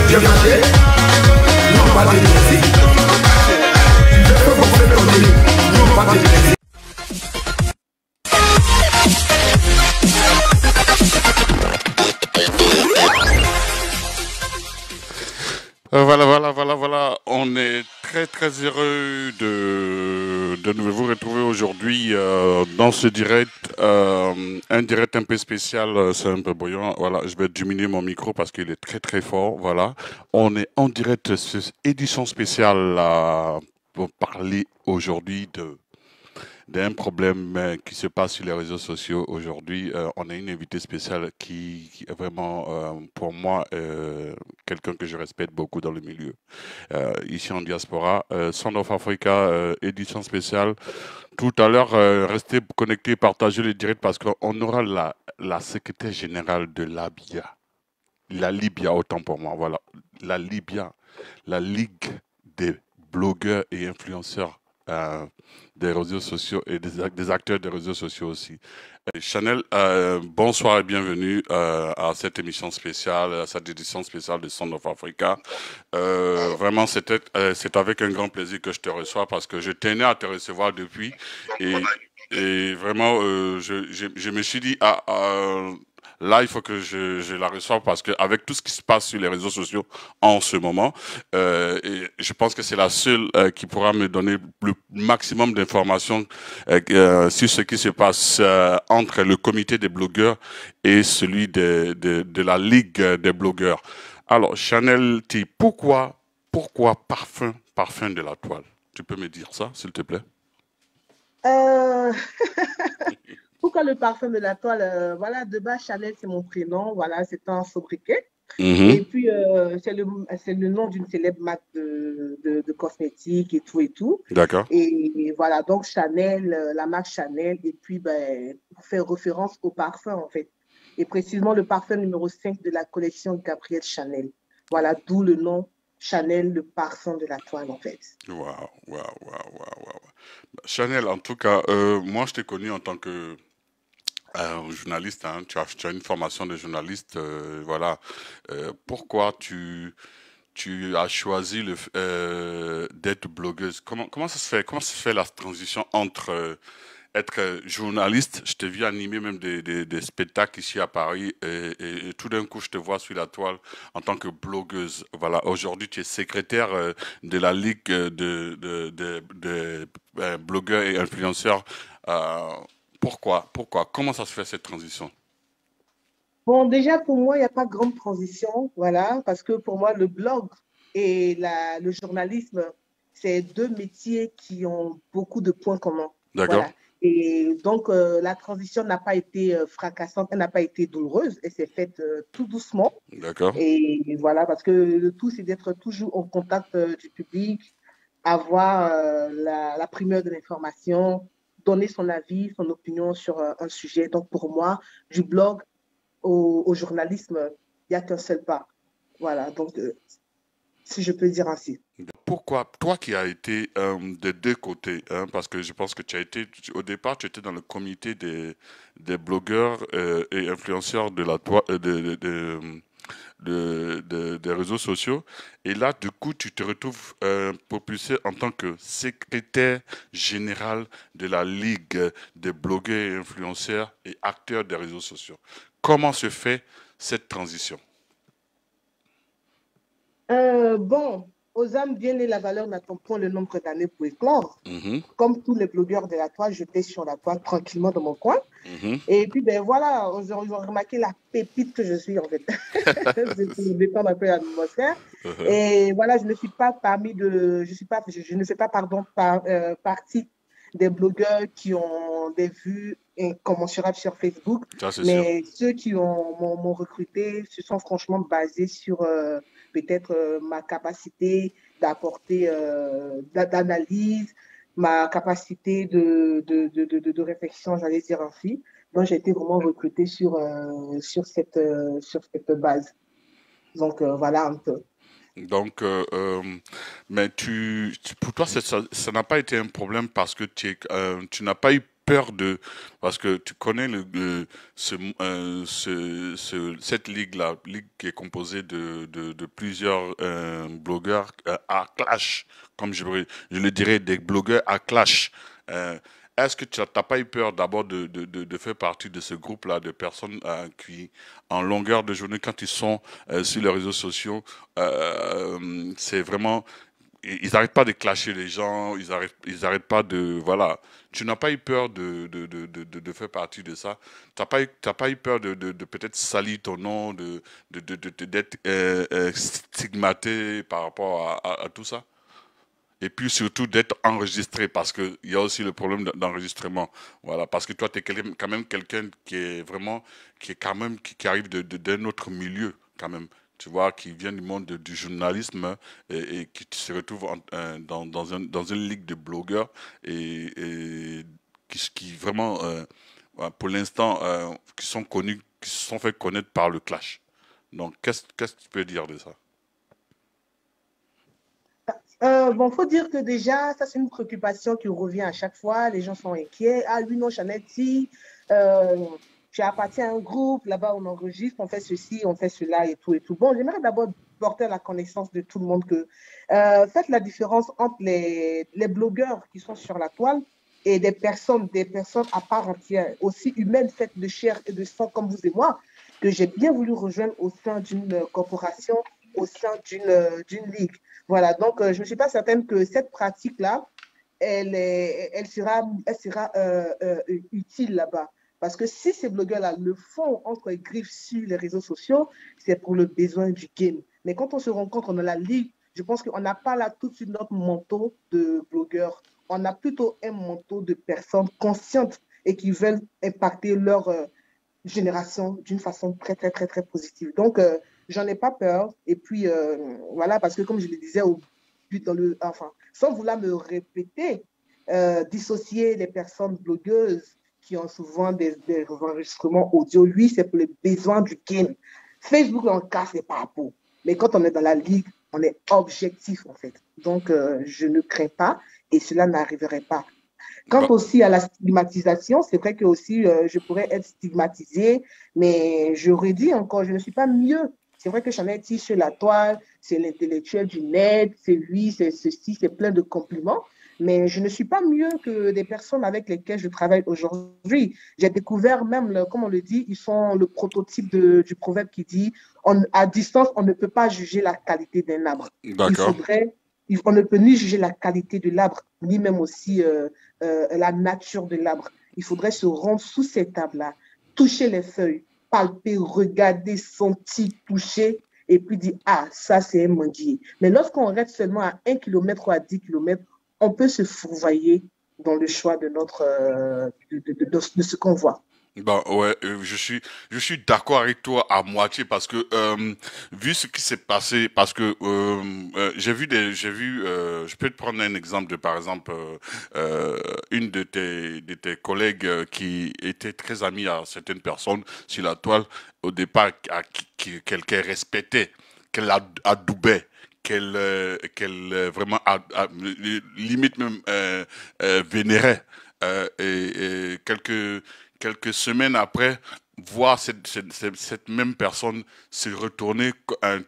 J'ai marché, non pas de plaisir. Je peux vous faire donner, non pas de plaisir. Voilà. On est très heureux de vous retrouver aujourd'hui dans ce direct. Un direct un peu spécial, c'est un peu brouillon. Voilà, je vais diminuer mon micro parce qu'il est très fort. Voilà, on est en direct, édition spéciale pour parler aujourd'hui d'un problème qui se passe sur les réseaux sociaux aujourd'hui. On a une invitée spéciale qui est vraiment, pour moi, quelqu'un que je respecte beaucoup dans le milieu. Ici en diaspora, Son of Africa, édition spéciale. Tout à l'heure, restez connectés, partagez le direct parce qu'on aura la secrétaire générale de l'ABIA. La Libya, autant pour moi, voilà. La Libya, la Ligue des blogueurs et influenceurs des réseaux sociaux et des acteurs des réseaux sociaux aussi. Chanel, bonsoir et bienvenue à cette émission spéciale, à cette édition spéciale de Son of Africa. Vraiment, c'est avec un grand plaisir que je te reçois parce que je tenais à te recevoir depuis et vraiment, je me suis dit, là, il faut que je la reçoive parce qu'avec tout ce qui se passe sur les réseaux sociaux en ce moment, et je pense que c'est la seule qui pourra me donner le maximum d'informations sur ce qui se passe entre le comité des blogueurs et celui de la Ligue des blogueurs. Alors, Chanel T, pourquoi parfum de la toile? Tu peux me dire ça, s'il te plaît? Pourquoi le parfum de la toile? Voilà, de base, Chanel, c'est mon prénom. Voilà, c'est un sobriquet. Et puis, c'est le nom d'une célèbre marque de cosmétiques et tout. D'accord. Et voilà, donc Chanel, la marque Chanel. Et puis, pour faire référence au parfum, en fait. Et précisément le parfum numéro 5 de la collection Gabrielle Chanel. Voilà, d'où le nom Chanel, le parfum de la toile, en fait. Waouh. Chanel, en tout cas, moi, je t'ai connu en tant que journaliste, hein. Tu as une formation de journaliste, voilà. Pourquoi tu as choisi d'être blogueuse? Comment ça se fait? Comment se fait la transition entre être journaliste? Je t'ai vu animer même des spectacles ici à Paris et tout d'un coup, je te vois sur la toile en tant que blogueuse. Voilà. Aujourd'hui, tu es secrétaire de la Ligue de blogueurs et influenceurs. Euh, Pourquoi? Comment ça se fait cette transition? Bon, déjà, pour moi, il n'y a pas de grande transition, voilà, parce que pour moi, le blog et le journalisme, c'est deux métiers qui ont beaucoup de points communs, D'accord? voilà. Et donc, la transition n'a pas été fracassante, elle n'a pas été douloureuse, elle s'est faite tout doucement. D'accord? Et voilà, parce que le tout, c'est d'être toujours en contact du public, avoir la primeur de l'information, donner son avis, son opinion sur un sujet. Donc, pour moi, du blog au journalisme, il n'y a qu'un seul pas. Voilà, donc, si je peux dire ainsi. Pourquoi, toi qui as été des deux côtés, hein, parce que je pense que au départ, tu étais dans le comité des blogueurs et influenceurs de la toi, des réseaux sociaux, et là, du coup, tu te retrouves propulsé en tant que secrétaire général de la Ligue des blogueurs et influenceurs et acteurs des réseaux sociaux. Comment se fait cette transition? Bon, aux âmes bien nées, la valeur n'attend point le nombre d'années pour éclore. Mhm, Comme tous les blogueurs de la toile, j'étais sur la toile tranquillement dans mon coin. mhm. Et puis, ben voilà, ils ont remarqué la pépite que je suis, en fait. C'est pour détendre un peu l'atmosphère. Et voilà, je ne suis pas je ne fais pas, pardon, partie des blogueurs qui ont des vues incommensurables sur Facebook. Ça, c'est sûr. Mais ceux qui m'ont recruté se sont franchement basés sur peut-être ma capacité d'apporter d'analyse, ma capacité de réflexion, j'allais dire ainsi. Donc, j'ai été vraiment recrutée sur cette base. Donc, voilà un peu. Donc, mais pour toi, ça n'a pas été un problème parce que tu n'as pas eu peur de... Parce que tu connais cette ligue-là, ligue qui est composée de plusieurs blogueurs à clash, comme je le dirais, des blogueurs à clash. Euh, Est-ce que tu n'as pas eu peur d'abord de faire partie de ce groupe-là de personnes qui, en longueur de journée, quand ils sont sur les réseaux sociaux, c'est vraiment ils n'arrêtent pas de clasher les gens, ils arrêtent pas de, voilà. Tu n'as pas eu peur de faire partie de ça. T'as pas eu peur de peut-être salir ton nom, d'être stigmaté par rapport à tout ça. Et puis surtout d'être enregistré parce qu'il y a aussi le problème d'enregistrement. Voilà, parce que toi, tu es quand même quelqu'un qui est vraiment, qui est quand même, qui arrive d'un autre milieu quand même. Tu vois, qui vient du monde du journalisme et qui se retrouve dans une ligue de blogueurs et qui vraiment, ouais, pour l'instant, qui sont connus, qui se sont fait connaître par le clash. Donc, qu'est-ce que tu peux dire de ça? Bon, faut dire que déjà, ça, c'est une préoccupation qui revient à chaque fois. Les gens sont inquiets. Ah, lui, non, Chanetti, euh, tu appartiens à un groupe, là-bas, on enregistre, on fait ceci, on fait cela et tout et tout. Bon, j'aimerais d'abord porter à la connaissance de tout le monde que faites la différence entre les blogueurs qui sont sur la toile et des personnes à part entière, aussi humaines, faites de chair et de sang comme vous et moi, que j'ai bien voulu rejoindre au sein d'une corporation, au sein d'une ligue. Voilà, donc je ne suis pas certaine que cette pratique-là, elle sera utile là-bas. Parce que si ces blogueurs-là le font entre griffes sur les réseaux sociaux, c'est pour le besoin du game. Mais quand on se rencontre dans la ligue, je pense qu'on n'a pas là tout de suite notre manteau de blogueurs. On a plutôt un manteau de personnes conscientes et qui veulent impacter leur génération d'une façon très, très, très, très positive. Donc, j'en ai pas peur. Et puis, voilà, parce que comme je le disais au but enfin, sans vouloir me répéter, dissocier les personnes blogueuses qui ont souvent des enregistrements audio, lui, c'est pour les besoins du game. Facebook, en cas, c'est pas beau. Mais quand on est dans la ligue, on est objectif, en fait. Donc, je ne crains pas et cela n'arriverait pas. Quant Bah, aussi à la stigmatisation, c'est vrai que aussi je pourrais être stigmatisée, mais je redis encore, je ne suis pas mieux. C'est vrai que Chanetti sur la toile, c'est l'intellectuel du net, c'est lui, c'est ceci, c'est plein de compliments, mais je ne suis pas mieux que des personnes avec lesquelles je travaille aujourd'hui. J'ai découvert même, comme on le dit, ils sont le prototype du proverbe qui dit à distance, on ne peut pas juger la qualité d'un arbre. Il d'accord. faudrait on ne peut ni juger la qualité de l'arbre, ni même aussi la nature de l'arbre. Il faudrait se rendre sous cette table-là, toucher les feuilles, palper, regarder, sentir, toucher, et puis dire, ah, ça c'est un manguier. Mais lorsqu'on reste seulement à 1 kilomètre ou à 10 kilomètres, on peut se fourvoyer dans le choix de, de ce qu'on voit. Ben ouais, je suis d'accord avec toi à moitié parce que vu ce qui s'est passé, parce que je peux te prendre un exemple de par exemple une de tes collègues qui était très amie à certaines personnes sur la toile au départ qu'elle respectait, qu'elle adoubait. Qu'elle vraiment limite même vénérait et quelques semaines après, voir cette même personne se retourner,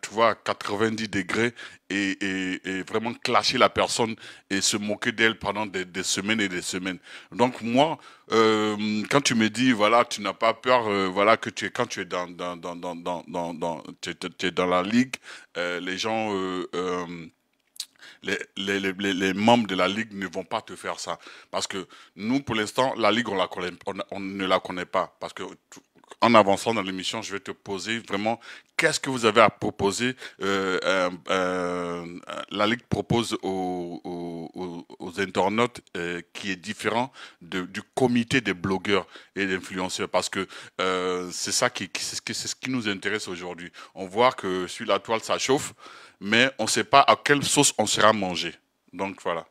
tu vois, à 90 degrés et vraiment clasher la personne et se moquer d'elle pendant des semaines et des semaines. Donc moi, quand tu me dis, voilà, tu n'as pas peur, voilà, quand tu es tu es dans la ligue, les gens les membres de la Ligue ne vont pas te faire ça. Parce que nous, pour l'instant, la Ligue, on ne la connaît pas. Parce que en avançant dans l'émission, je vais te poser vraiment qu'est-ce que vous avez à proposer. La Ligue propose aux internautes qui est différent du comité des blogueurs et d'influenceurs. Parce que c'est ce qui nous intéresse aujourd'hui. On voit que sur la toile, ça chauffe mais on ne sait pas à quelle sauce on sera mangé. Donc voilà.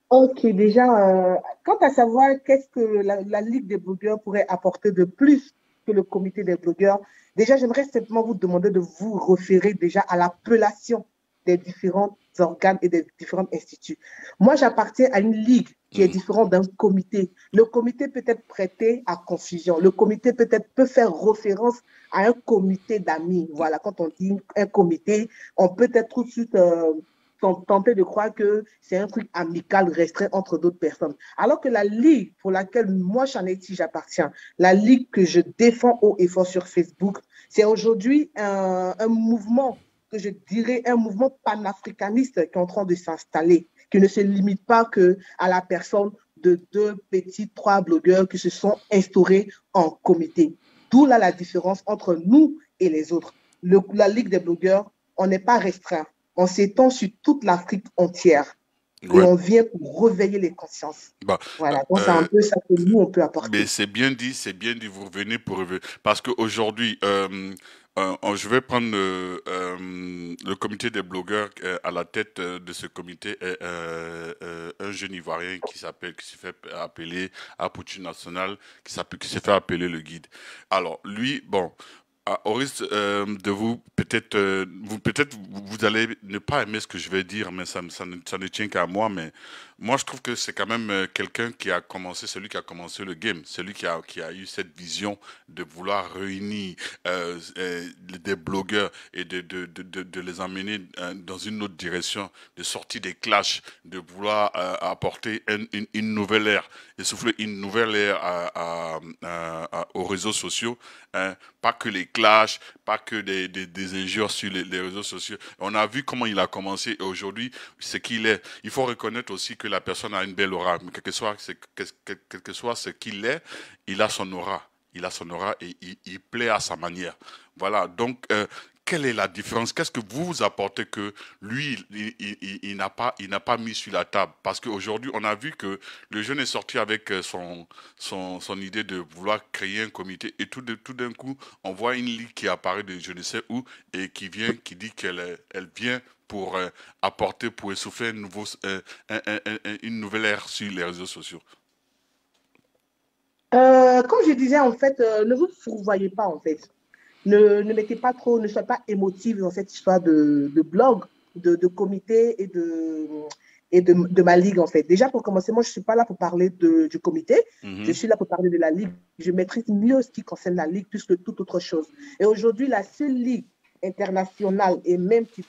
Ok, déjà, quant à savoir qu'est-ce que la Ligue des blogueurs pourrait apporter de plus que le comité des blogueurs, déjà, j'aimerais simplement vous demander de vous référer déjà à l'appellation des différentes organes et des différents instituts. Moi, j'appartiens à une ligue qui est différente d'un comité. Le comité peut être prêté à confusion. Le comité peut faire référence à un comité d'amis. Voilà, quand on dit un comité, on peut être tout de suite tenté de croire que c'est un truc amical restreint entre d'autres personnes. Alors que la ligue pour laquelle moi, Chanety, j'appartiens, la ligue que je défends haut et fort sur Facebook, c'est aujourd'hui un mouvement que je dirais un mouvement panafricaniste qui est en train de s'installer, qui ne se limite pas qu'à la personne de 2 petits, 3 blogueurs qui se sont instaurés en comité. D'où là la différence entre nous et les autres. La Ligue des blogueurs, on n'est pas restreint. On s'étend sur toute l'Afrique entière. Ouais. Et on vient pour réveiller les consciences. Bah, voilà, donc c'est un peu ça que nous, on peut apporter. Mais c'est bien dit, vous revenez pour réveiller. Parce qu'aujourd'hui, je vais prendre le comité des blogueurs à la tête de ce comité, un jeune Ivoirien qui s'est fait appeler Apoutu National, qui s'est fait appeler le guide. Alors, lui, bon... au risque de vous, peut-être vous allez ne pas aimer ce que je vais dire, mais ça ne tient qu'à moi. Mais moi, je trouve que c'est quand même quelqu'un qui a commencé, celui qui a commencé le game, celui qui a eu cette vision de vouloir réunir des blogueurs et de les emmener dans une autre direction, de sortir des clashs, de vouloir apporter une nouvelle ère, et souffler une nouvelle ère aux réseaux sociaux. Hein, pas que les clashs, pas que des injures sur les réseaux sociaux. On a vu comment il a commencé et aujourd'hui, ce qu'il est. Il faut reconnaître aussi que la personne a une belle aura. Mais quel que soit ce qu'il est, il a son aura. Il a son aura et il plaît à sa manière. Voilà, donc... quelle est la différence? Qu'est-ce que vous apportez que lui, il n'a pas mis sur la table? Parce qu'aujourd'hui, on a vu que le jeune est sorti avec son idée de vouloir créer un comité et tout d'un coup, on voit une ligue qui apparaît de je ne sais où et qui dit qu'elle vient pour apporter, pour essouffler une nouvelle ère sur les réseaux sociaux. Comme je disais, en fait, ne vous fourvoyez pas, en fait. Ne mettez pas trop, ne soyez pas émotive dans cette histoire de blog, de comité et de ma ligue, en fait. Déjà, pour commencer, moi, je ne suis pas là pour parler du comité. Je suis là pour parler de la ligue. Je maîtrise mieux ce qui concerne la ligue plus que toute autre chose. Et aujourd'hui, la seule ligue internationale et même qui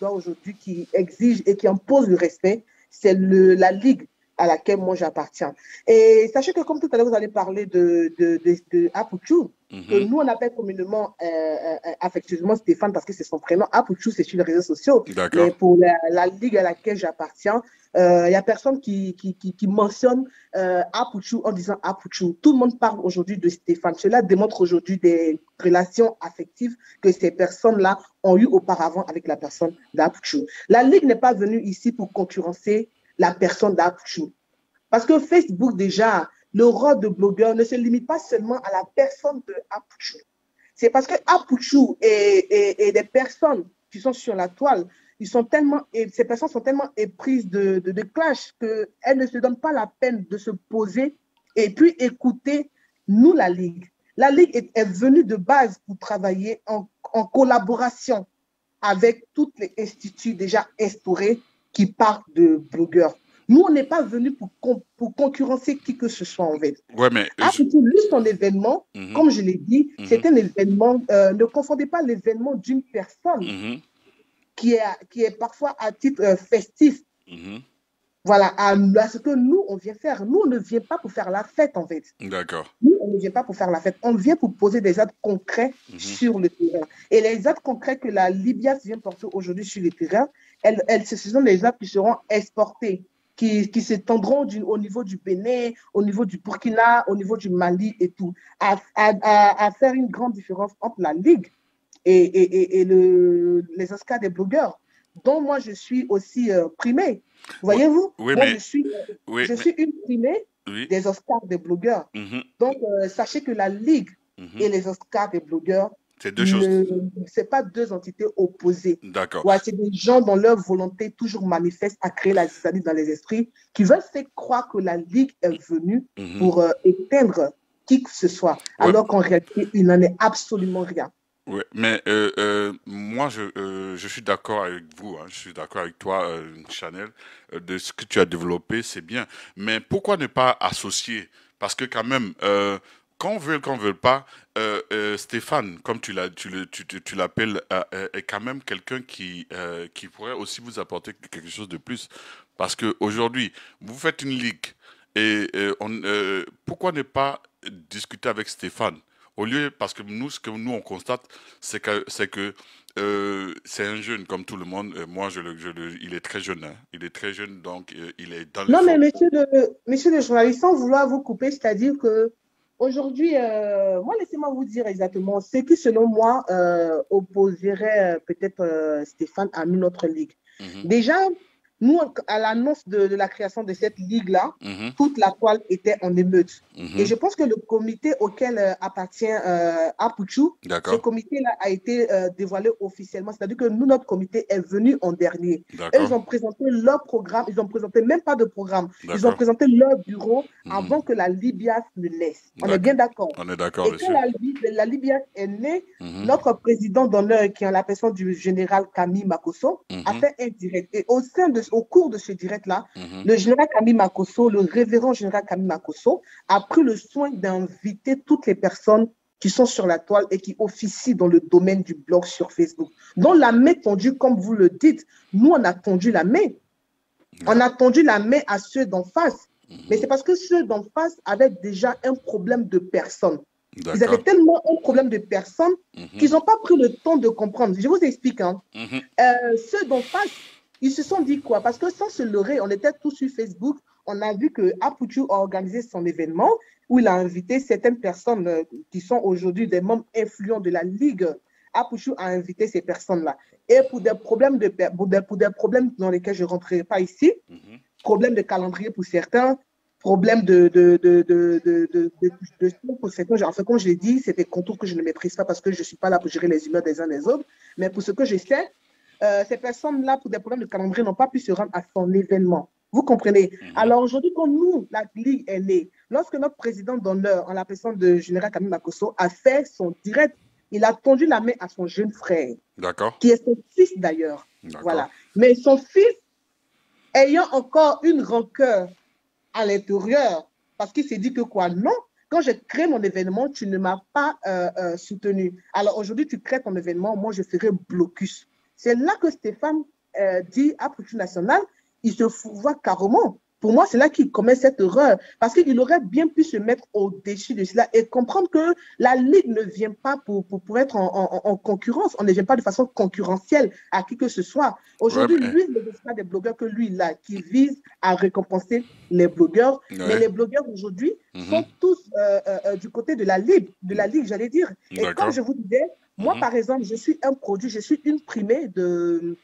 exige et qui impose le respect, c'est la ligue à laquelle moi j'appartiens. Et sachez que comme tout à l'heure, vous allez parler de Apoutu, que nous on appelle communément, affectueusement Stéphane parce que c'est son prénom. Apoutu, c'est sur les réseaux sociaux. Mais pour la ligue à laquelle j'appartiens, il n'y a personne qui mentionne Apoutu en disant Apoutu. Tout le monde parle aujourd'hui de Stéphane. Cela démontre aujourd'hui des relations affectives que ces personnes-là ont eues auparavant avec la personne d'Apoutu. La ligue n'est pas venue ici pour concurrencer la personne d'Apoutu. Parce que Facebook, déjà, le rôle de blogueur ne se limite pas seulement à la personne d'Apoutu. C'est parce que Apoutu et des personnes qui sont sur la toile, ces personnes sont tellement éprises de clash qu'elles ne se donnent pas la peine de se poser et puis écouter nous, la Ligue. La Ligue est venue de base pour travailler en collaboration avec tous les instituts déjà instaurés qui parlent de blogueurs. Nous, on n'est pas venus pour concurrencer qui que ce soit, en fait. Ouais, mais... lui, son événement, comme je l'ai dit, c'est un événement... ne confondez pas l'événement d'une personne qui est parfois à titre festif. Voilà, à ce que nous, on vient faire. Nous, on ne vient pas pour faire la fête, en fait. D'accord. Nous, on ne vient pas pour faire la fête. On vient pour poser des actes concrets sur le terrain. Et les actes concrets que la Libya vient porter aujourd'hui sur le terrain, ce sont des actes qui seront exportés, qui s'étendront au niveau du Bénin, au niveau du Burkina, au niveau du Mali et tout, à faire une grande différence entre la Ligue et les Oscars des blogueurs, dont moi je suis aussi primée. Voyez-vous, moi je suis une primée des Oscars des blogueurs. Donc, sachez que la Ligue et les Oscars des blogueurs, c'est deux choses. Ce n'est pas deux entités opposées. D'accord. Ouais, c'est des gens dont leur volonté toujours manifeste à créer la zizanie dans les esprits, qui veulent faire croire que la Ligue est venue pour éteindre qui que ce soit, alors qu'en réalité, il n'en est absolument rien. Ouais, mais moi, je suis d'accord avec vous, hein, je suis d'accord avec toi, Chanel, de ce que tu as développé, c'est bien. Mais pourquoi ne pas associer? Parce que quand même, qu'on veut pas, Stéphane, comme tu l'appelles, est quand même quelqu'un qui pourrait aussi vous apporter quelque chose de plus. Parce que aujourd'hui, vous faites une ligue et pourquoi ne pas discuter avec Stéphane? Au lieu, parce que nous, ce que nous on constate, c'est un jeune comme tout le monde. Moi, il est très jeune, hein. Il est très jeune, donc il est dans Non, mais l'effort. monsieur le journaliste, sans vouloir vous couper, c'est-à-dire que aujourd'hui, moi, laissez-moi vous dire exactement ce qui, selon moi, opposerait peut-être Stéphane à une autre ligue. Mhm, Déjà, nous, à l'annonce de la création de cette ligue-là, mhm, toute la toile était en émeute. Et mhm. je pense que le comité auquel appartient Apuchu, ce D'accord, comité-là a été dévoilé officiellement. C'est-à-dire que nous, notre comité est venu en dernier. Et d'accord, ils ont présenté leur programme. Ils ont présenté même pas de programme. Ils ont d'accord, présenté leur bureau mhm, avant que la Libias ne naisse. On est d'accord. bien d'accord. On est d'accord Et quand dessus. la Libias est née, Mhm, notre président d'honneur, qui est en la personne du général Camille Makosso, a mhm, fait un direct. Et au cours de ce direct-là, mhm. le général Camille Makosso, le révérend général Camille Makosso, a pris le soin d'inviter toutes les personnes qui sont sur la toile et qui officient dans le domaine du blog sur Facebook. Donc, la main tendue, comme vous le dites, nous, on a tendu la main. On Ouais, a tendu la main à ceux d'en face. Mais mhm. c'est parce que ceux d'en face avaient déjà un problème de personne. Ils avaient D'accord. tellement un problème de personne Mhm, qu'ils n'ont pas pris le temps de comprendre. Je vous explique. Hein. mhm. Ceux d'en face, ils se sont dit quoi? Parce que sans se leurrer, on était tous sur Facebook. On a vu que Apuchu a organisé son événement où il a invité certaines personnes qui sont aujourd'hui des membres influents de la Ligue. Apuchu a invité ces personnes-là. Et pour des problèmes dans lesquels je ne rentrerai pas ici, Mhm. problème de calendrier pour certains, problème pour certains. Enfin, comme je l'ai dit, c'est des contours que je ne maîtrise pas parce que je ne suis pas là pour gérer les humeurs des uns des autres. Mais pour ce que je sais, ces personnes-là, pour des problèmes de calendrier, n'ont pas pu se rendre à son événement. Vous comprenez? Mhm. Alors aujourd'hui, quand nous, la Ligue est née, lorsque notre président d'honneur, en la personne de général Camille Makosso, a fait son direct, il a tendu la main à son jeune frère, D'accord, qui est son fils d'ailleurs. d'accord. Voilà. Mais son fils, ayant encore une rancœur à l'intérieur, parce qu'il s'est dit que quoi? Non, quand j'ai créé mon événement, tu ne m'as pas soutenu. Alors aujourd'hui, tu crées ton événement, moi je ferai blocus. C'est là que Stéphane dit à Production Nationale, il se fourvoie carrément. Pour moi, c'est là qu'il commet cette erreur. Parce qu'il aurait bien pu se mettre au-dessus de cela et comprendre que la Ligue ne vient pas pour être en concurrence. On ne vient pas de façon concurrentielle à qui que ce soit. Ouais, Aujourd'hui, mais, lui, il ne pas des blogueurs que lui, là, qui vise à récompenser les blogueurs. Mais ouais. les blogueurs aujourd'hui Mhm. sont tous du côté de la Ligue, j'allais dire. Et comme D'accord. je vous disais, moi, Mhm. par exemple, je suis un produit, je suis une primée des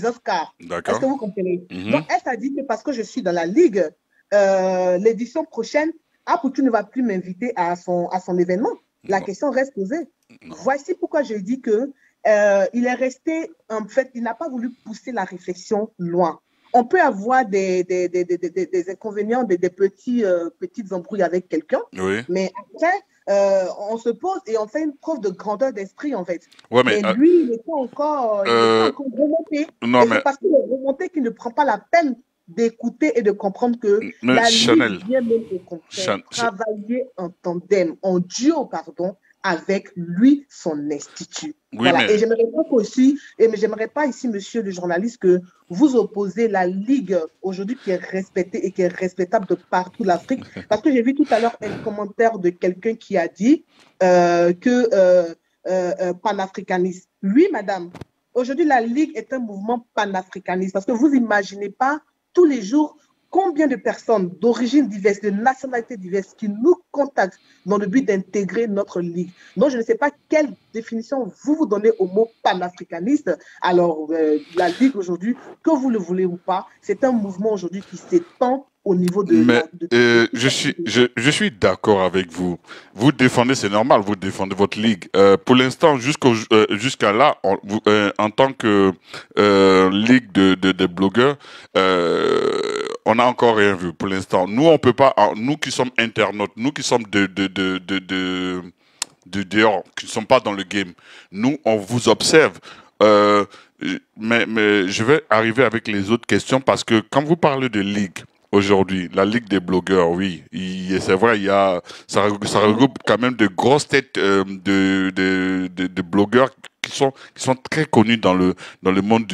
Oscars. Est-ce D'accord. que vous comprenez? Donc, Mhm. elle s'est dit que parce que je suis dans la Ligue, l'édition prochaine, Aputu ne va plus m'inviter à son événement. La Non, question reste posée. non. Voici pourquoi je dis que il est resté, en fait, il n'a pas voulu pousser la réflexion loin. On peut avoir des inconvénients, petites embrouilles avec quelqu'un, Oui. mais après, on se pose et on fait une preuve de grandeur d'esprit, en fait. Ouais, mais Mais lui, il n'est pas euh, encore remonté. non, Et c'est mais, parce qu'il est remonté qu'il ne prend pas la peine d'écouter et de comprendre que mais la Ligue Chanel, vient même au contraire Chan- Ch- travailler en tandem, en duo, pardon, avec lui, son institut. oui, Voilà. mais Et j'aimerais pas aussi, et j'aimerais pas ici, monsieur le journaliste, que vous opposez la Ligue aujourd'hui qui est respectée et qui est respectable de partout l'Afrique. Parce que j'ai vu tout à l'heure un commentaire de quelqu'un qui a dit que panafricaniste. Oui, madame. Aujourd'hui, la Ligue est un mouvement panafricaniste parce que vous imaginez pas tous les jours combien de personnes d'origines diverses, de nationalités diverses qui nous contactent dans le but d'intégrer notre Ligue. Donc, je ne sais pas quelle définition vous donnez au mot panafricaniste. Alors, la Ligue aujourd'hui, que vous le voulez ou pas, c'est un mouvement aujourd'hui qui s'étend au niveau Mais de toute l'Afrique. je suis d'accord avec vous. Vous défendez, c'est normal, vous défendez votre ligue. Pour l'instant, jusqu'à là, en tant que ligue de blogueurs, on n'a encore rien vu pour l'instant. Nous, on peut pas, nous qui sommes internautes, nous qui sommes de dehors, qui ne sont pas dans le game. Nous, on vous observe. Euh, mais je vais arriver avec les autres questions parce que quand vous parlez de ligue aujourd'hui, la ligue des blogueurs, oui, c'est vrai, ça regroupe quand même de grosses têtes de blogueurs qui sont très connus dans le monde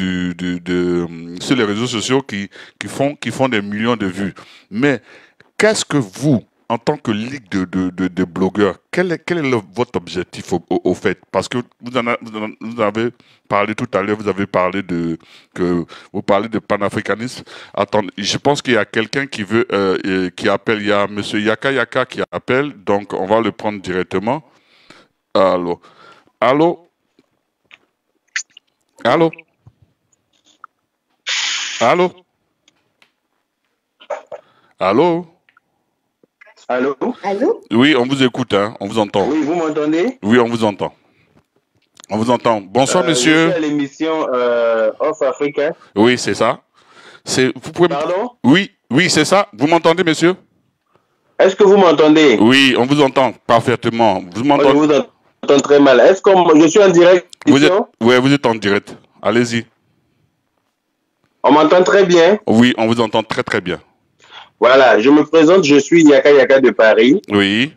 sur les réseaux sociaux qui font des millions de vues. Mais qu'est-ce que vous, en tant que ligue de blogueurs, quel est votre objectif au fait? Parce que vous avez parlé tout à l'heure, vous parlez de panafricanisme. Attendez, je pense qu'il y a quelqu'un qui appelle. Il y a Monsieur Yaka Yaka qui appelle, donc on va le prendre directement. Allô, allô, allô, allô, allô. Allô? Allô? Oui, on vous écoute, hein, on vous entend. Oui, vous m'entendez? Oui, on vous entend. On vous entend. Bonsoir, Je monsieur. suis à l'émission Off Africa. Oui, c'est ça. Vous pouvez Pardon? Oui, oui, c'est ça. Vous m'entendez, monsieur? Est-ce que vous m'entendez? Oui, on vous entend parfaitement. Vous Moi, je m'entendez? vous entends très mal. Est-ce que je suis en direct? Oui, vous êtes en direct. Allez-y. On m'entend très bien? Oui, on vous entend très très bien. Voilà, je me présente, je suis Yaka Yaka de Paris, Oui.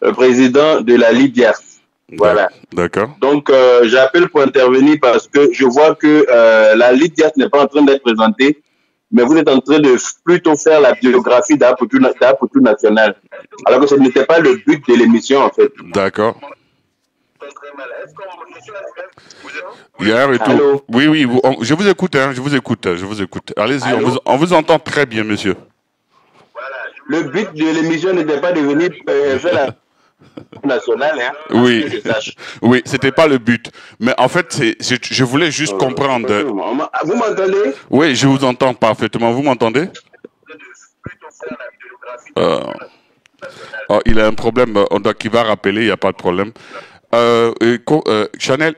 le président de la Libya. Voilà. D'accord. Donc, j'appelle pour intervenir parce que je vois que la Libya n'est pas en train d'être présentée, mais vous êtes en train de plutôt faire la biographie d'Aputu National. Alors que ce n'était pas le but de l'émission, en fait. D'accord. Hier et tout. Allô? Oui, oui, je vous écoute, hein, je vous écoute, je vous écoute. Allez-y, on vous entend très bien, monsieur. Le but de l'émission n'était pas de venir faire la nationale, hein. Oui, Que je sache. oui, c'était pas le but. Mais en fait, je voulais juste comprendre. Vous m'entendez? Oui, je vous entends parfaitement. Vous m'entendez? Oh, il a un problème. Donc, il va rappeler, il n'y a pas de problème. Chanel,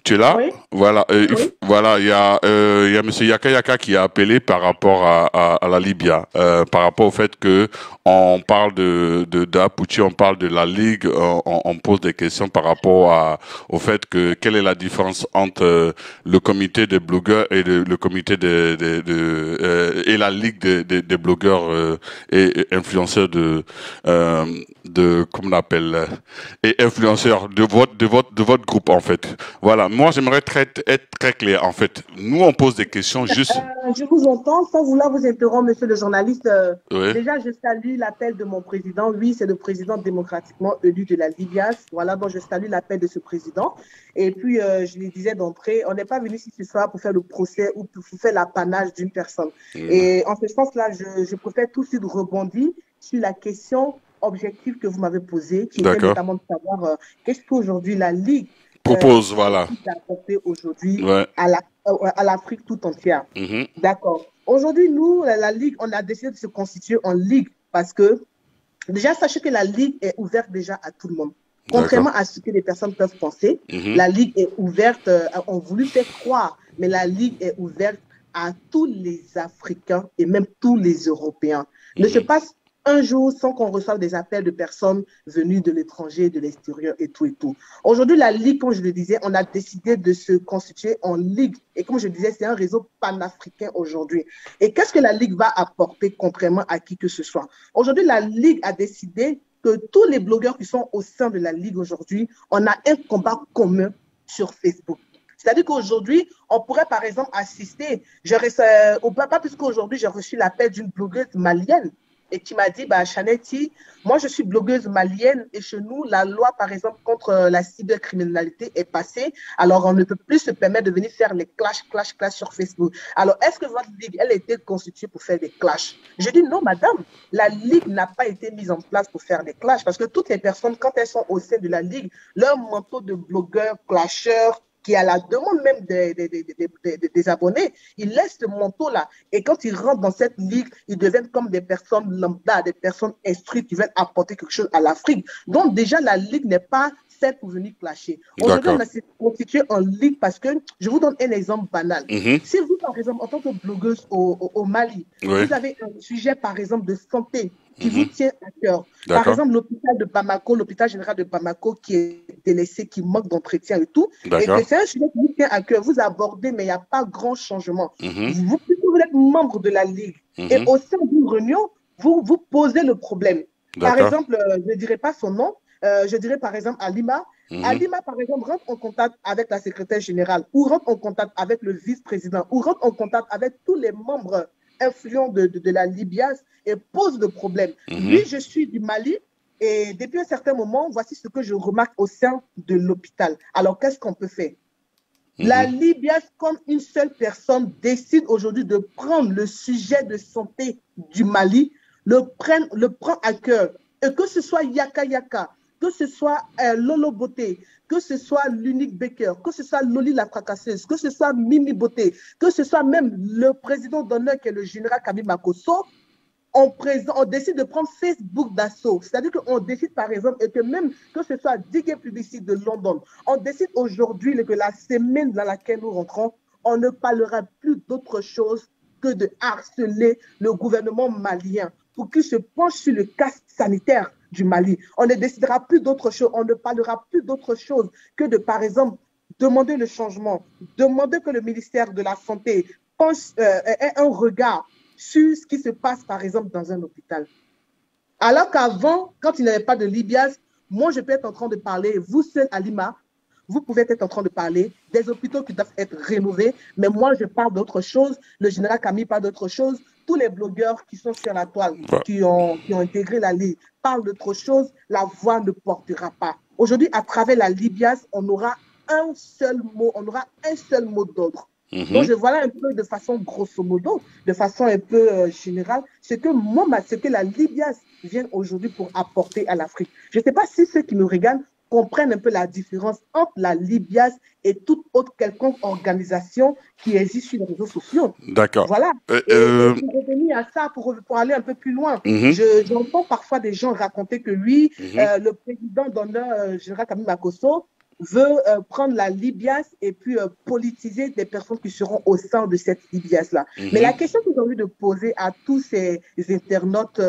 tu es là? Oui. Voilà, Oui. voilà, il y a Monsieur Yaka Yaka qui a appelé par rapport à la Libya, par rapport au fait que on parle d'Apuchi, on parle de la Ligue, on pose des questions par rapport au fait que quelle est la différence entre le comité des blogueurs et le comité et la Ligue des blogueurs et influenceurs comment on appelle et influenceurs de votre groupe en fait. Voilà, moi j'aimerais être très clair en fait. Nous on pose des questions juste. Je vous entends sans vouloir vous interrompre, monsieur le journaliste. Oui. Déjà, je salue l'appel de mon président. Oui, c'est le président démocratiquement élu de la Libya. Voilà, donc je salue l'appel de ce président. Et puis, je le disais d'entrée, on n'est pas venu ici ce soir pour faire le procès ou pour faire l'apanage d'une personne. Et en ce sens-là, je préfère tout de suite rebondir sur la question objective que vous m'avez posée, qui était notamment de savoir qu'est-ce qu'aujourd'hui la Ligue propose, voilà, d'apporter aujourd'hui ouais, à l'Afrique tout entière. D'accord. Aujourd'hui, nous, la Ligue, on a décidé de se constituer en Ligue parce que, déjà, sachez que la Ligue est ouverte déjà à tout le monde. Contrairement à ce que les personnes peuvent penser, la Ligue est ouverte, on voulu faire croire, mais la Ligue est ouverte à tous les Africains et même tous les Européens. Ne se passe un jour sans qu'on reçoive des appels de personnes venues de l'étranger, de l'extérieur et tout et tout. Aujourd'hui, la Ligue, comme je le disais, on a décidé de se constituer en Ligue. Et comme je le disais, c'est un réseau panafricain aujourd'hui. Et qu'est-ce que la Ligue va apporter contrairement à qui que ce soit? Aujourd'hui, la Ligue a décidé que tous les blogueurs qui sont au sein de la Ligue aujourd'hui, on a un combat commun sur Facebook. C'est-à-dire qu'aujourd'hui, on pourrait par exemple assister, pas plus qu'aujourd'hui, j'ai reçu l'appel d'une blogueuse malienne et qui m'a dit, Chanetti, moi je suis blogueuse malienne et chez nous, la loi par exemple contre la cybercriminalité est passée, alors on ne peut plus se permettre de venir faire les clashs sur Facebook. Alors est-ce que votre ligue, elle a été constituée pour faire des clashs? Je dis non madame, la ligue n'a pas été mise en place pour faire des clashs parce que toutes les personnes, quand elles sont au sein de la ligue, leur manteau de blogueurs, clasheurs, qui à la demande même des abonnés, ils laissent ce manteau-là. Et quand ils rentrent dans cette ligue, ils deviennent comme des personnes lambda, des personnes instruites qui veulent apporter quelque chose à l'Afrique. Donc déjà, la ligue n'est pas celle pour venir clasher. Aujourd'hui, on a constitué en ligue parce que, je vous donne un exemple banal. Si vous, par exemple, en tant que blogueuse au Mali, vous avez un sujet, par exemple, de santé, qui vous tient à cœur. Par D'accord. exemple, l'hôpital de Bamako, l'hôpital général de Bamako qui est délaissé, qui manque d'entretien et tout, et D'accord. que c'est un sujet qui vous tient à cœur. Vous abordez, mais il n'y a pas grand changement. Mhm. Vous êtes membre de la Ligue et Mhm. au sein d'une réunion, vous posez le problème. Par D'accord. exemple, je ne dirais pas son nom, je dirais par exemple Alima. Mhm. Alima, par exemple, rentre en contact avec la secrétaire générale ou rentre en contact avec le vice-président ou rentre en contact avec tous les membres influents de la Libias et pose le problème. Mhm. Oui, je suis du Mali et depuis un certain moment, voici ce que je remarque au sein de l'hôpital. Alors, qu'est-ce qu'on peut faire? La Mhm. Libias, comme une seule personne, décide aujourd'hui de prendre le sujet de santé du Mali, le prend à cœur. Et que ce soit Yaka Yaka, que ce soit Lolo Boté, que ce soit l'unique Baker, que ce soit Loli la fracasseuse, que ce soit Mimi Boté, que ce soit même le président d'honneur qui est le général Kabi Makosso, on décide de prendre Facebook d'assaut. C'est-à-dire qu'on décide, par exemple, et que même que ce soit Digue Publicité de London, on décide aujourd'hui que la semaine dans laquelle nous rentrons, on ne parlera plus d'autre chose que de harceler le gouvernement malien pour qu'il se penche sur le cas sanitaire du Mali. On ne décidera plus d'autre chose, on ne parlera plus d'autre chose que de, par exemple, demander le changement, demander que le ministère de la Santé ait un regard sur ce qui se passe, par exemple, dans un hôpital. Alors qu'avant, quand il n'y avait pas de Libias, moi, je peux être en train de parler, vous seul, Alima, vous pouvez être en train de parler des hôpitaux qui doivent être rénovés, mais moi, je parle d'autre chose, le général Camille parle d'autre chose, tous les blogueurs qui sont sur la toile, qui ont intégré la Ligue, parlent d'autre chose, la voix ne portera pas. Aujourd'hui, à travers la Libias, on aura un seul mot d'ordre. Donc, je vois là un peu de façon grosso modo, de façon un peu générale, ce que la Libias vient aujourd'hui pour apporter à l'Afrique. Je ne sais pas si ceux qui nous regardent comprennent un peu la différence entre la Libias et toute autre quelconque organisation qui existe sur les réseaux sociaux. D'accord. Voilà. Et pour revenir à ça, pour aller un peu plus loin, j'entends parfois des gens raconter que oui, le président d'honneur, général Camille Makosso, veut prendre la Libias et puis politiser des personnes qui seront au sein de cette Libias-là. Mais la question que j'ai envie de poser à tous ces internautes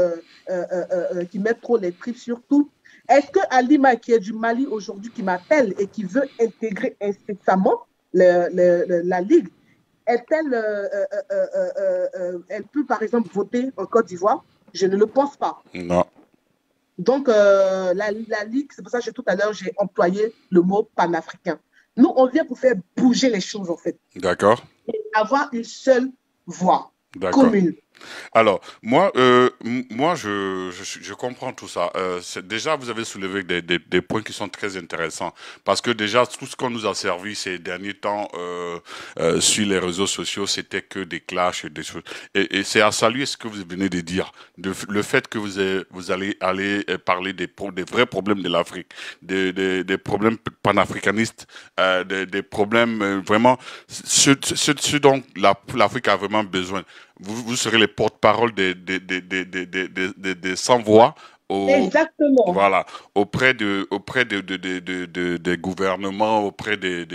qui mettent trop les tripes surtout, est-ce que Alima, qui est du Mali aujourd'hui, qui m'appelle et qui veut intégrer incessamment la Ligue, est-elle, elle peut par exemple voter en Côte d'Ivoire? Je ne le pense pas. Non. Donc, la Ligue, c'est pour ça que tout à l'heure, j'ai employé le mot panafricain. Nous, on vient pour faire bouger les choses, en fait. D'accord. Et avoir une seule voix commune. Alors, moi, je comprends tout ça. Déjà, vous avez soulevé des points qui sont très intéressants. Parce que déjà, tout ce qu'on nous a servi ces derniers temps sur les réseaux sociaux, c'était que des clashs et des choses. Et c'est à saluer ce que vous venez de dire. Le fait que vous allez parler des vrais problèmes de l'Afrique, des problèmes panafricanistes, des problèmes vraiment, ce dont l'Afrique a vraiment besoin. Vous serez les porte-parole des sans-voix Exactement. Voilà, auprès des gouvernements, auprès des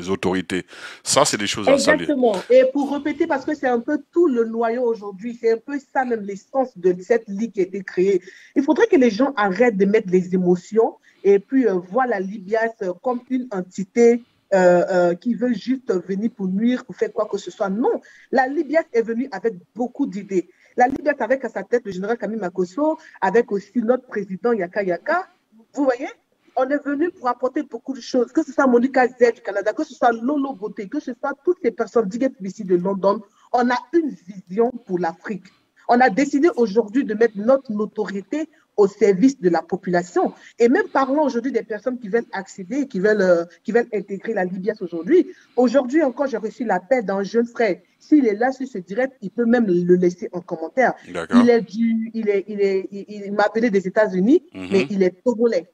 autorités. Ça, c'est des choses à saluer. Exactement. Et pour répéter, parce que c'est un peu tout le noyau aujourd'hui, c'est un peu ça même l'essence de cette ligue qui a été créée. Il faudrait que les gens arrêtent de mettre les émotions et puis voient la Libias comme une entité qui veut juste venir pour nuire, pour faire quoi que ce soit. Non, la Libias est venue avec beaucoup d'idées. La Libias avec à sa tête le général Camille Makosso, avec aussi notre président Yaka Yaka. Vous voyez, on est venu pour apporter beaucoup de choses, que ce soit Monica Z du Canada, que ce soit Lolo Boté, que ce soit toutes ces personnes ici de London. On a une vision pour l'Afrique. On a décidé aujourd'hui de mettre notre notoriété au service de la population. Et même parlons aujourd'hui des personnes qui veulent accéder, qui veulent intégrer la Libias aujourd'hui. Aujourd'hui encore, j'ai reçu l'appel d'un jeune frère. S'il est là sur ce direct, il peut même le laisser en commentaire. Il m'a appelé des États-Unis, mais il est togolais.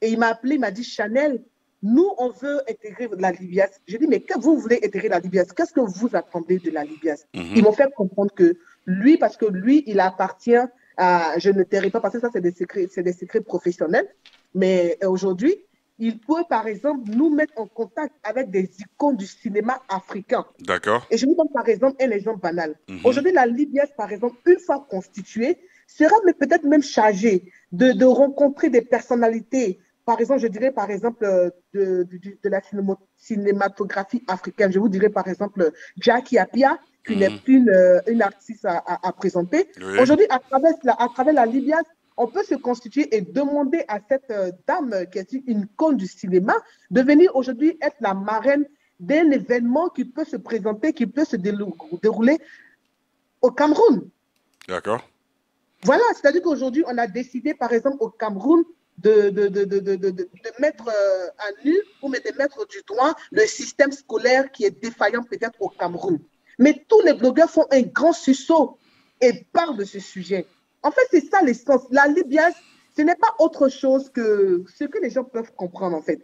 Et il m'a appelé, il m'a dit, Chanel, nous, on veut intégrer la Libias. Je dis, mais que vous voulez intégrer la Libias? Qu'est-ce que vous attendez de la Libias? Ils m'ont fait comprendre que lui, parce que lui, il appartient à, je ne tairai pas parce que ça, c'est des secrets professionnels, mais aujourd'hui, il peut, par exemple, nous mettre en contact avec des icônes du cinéma africain. D'accord. Et je vous donne, par exemple, un exemple banal. Mhm. Aujourd'hui, la Libias, par exemple, une fois constituée, sera peut-être même chargée de rencontrer des personnalités. Par exemple, je dirais, par exemple, de la cinématographie africaine. Je vous dirais, par exemple, Jackie Appiah, qui n'est plus une artiste à présenter. Oui. Aujourd'hui, à travers la Libias, on peut se constituer et demander à cette dame qui est une icône du cinéma de venir aujourd'hui être la marraine d'un événement qui peut se présenter, qui peut se dérouler au Cameroun. D'accord. Voilà, c'est-à-dire qu'aujourd'hui, on a décidé, par exemple, au Cameroun, de mettre à nu ou de mettre du doigt le système scolaire qui est défaillant peut-être au Cameroun. Mais tous les blogueurs font un grand sursaut et parlent de ce sujet. En fait, c'est ça l'essence. La Libias, ce n'est pas autre chose que ce que les gens peuvent comprendre, en fait.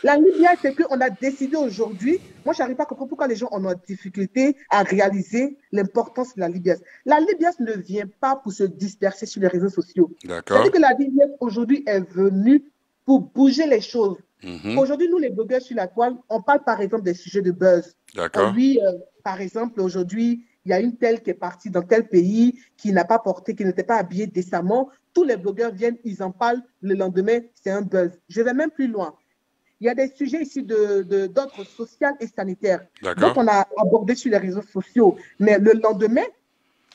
La Libias, c'est qu'on a décidé aujourd'hui, moi, je n'arrive pas à comprendre pourquoi les gens ont difficulté à réaliser l'importance de la Libias. La Libias ne vient pas pour se disperser sur les réseaux sociaux. C'est-à-dire que la Libias, aujourd'hui, est venue pour bouger les choses. Aujourd'hui, nous, les blogueurs sur la toile, on parle, par exemple, des sujets de buzz. Oui, par exemple, aujourd'hui, il y a une telle qui est partie dans tel pays, qui n'a pas porté, qui n'était pas habillée décemment. Tous les blogueurs viennent, ils en parlent. Le lendemain, c'est un buzz. Je vais même plus loin. Il y a des sujets ici d'ordre social et sanitaire. Donc, on a abordé sur les réseaux sociaux. Mais le lendemain,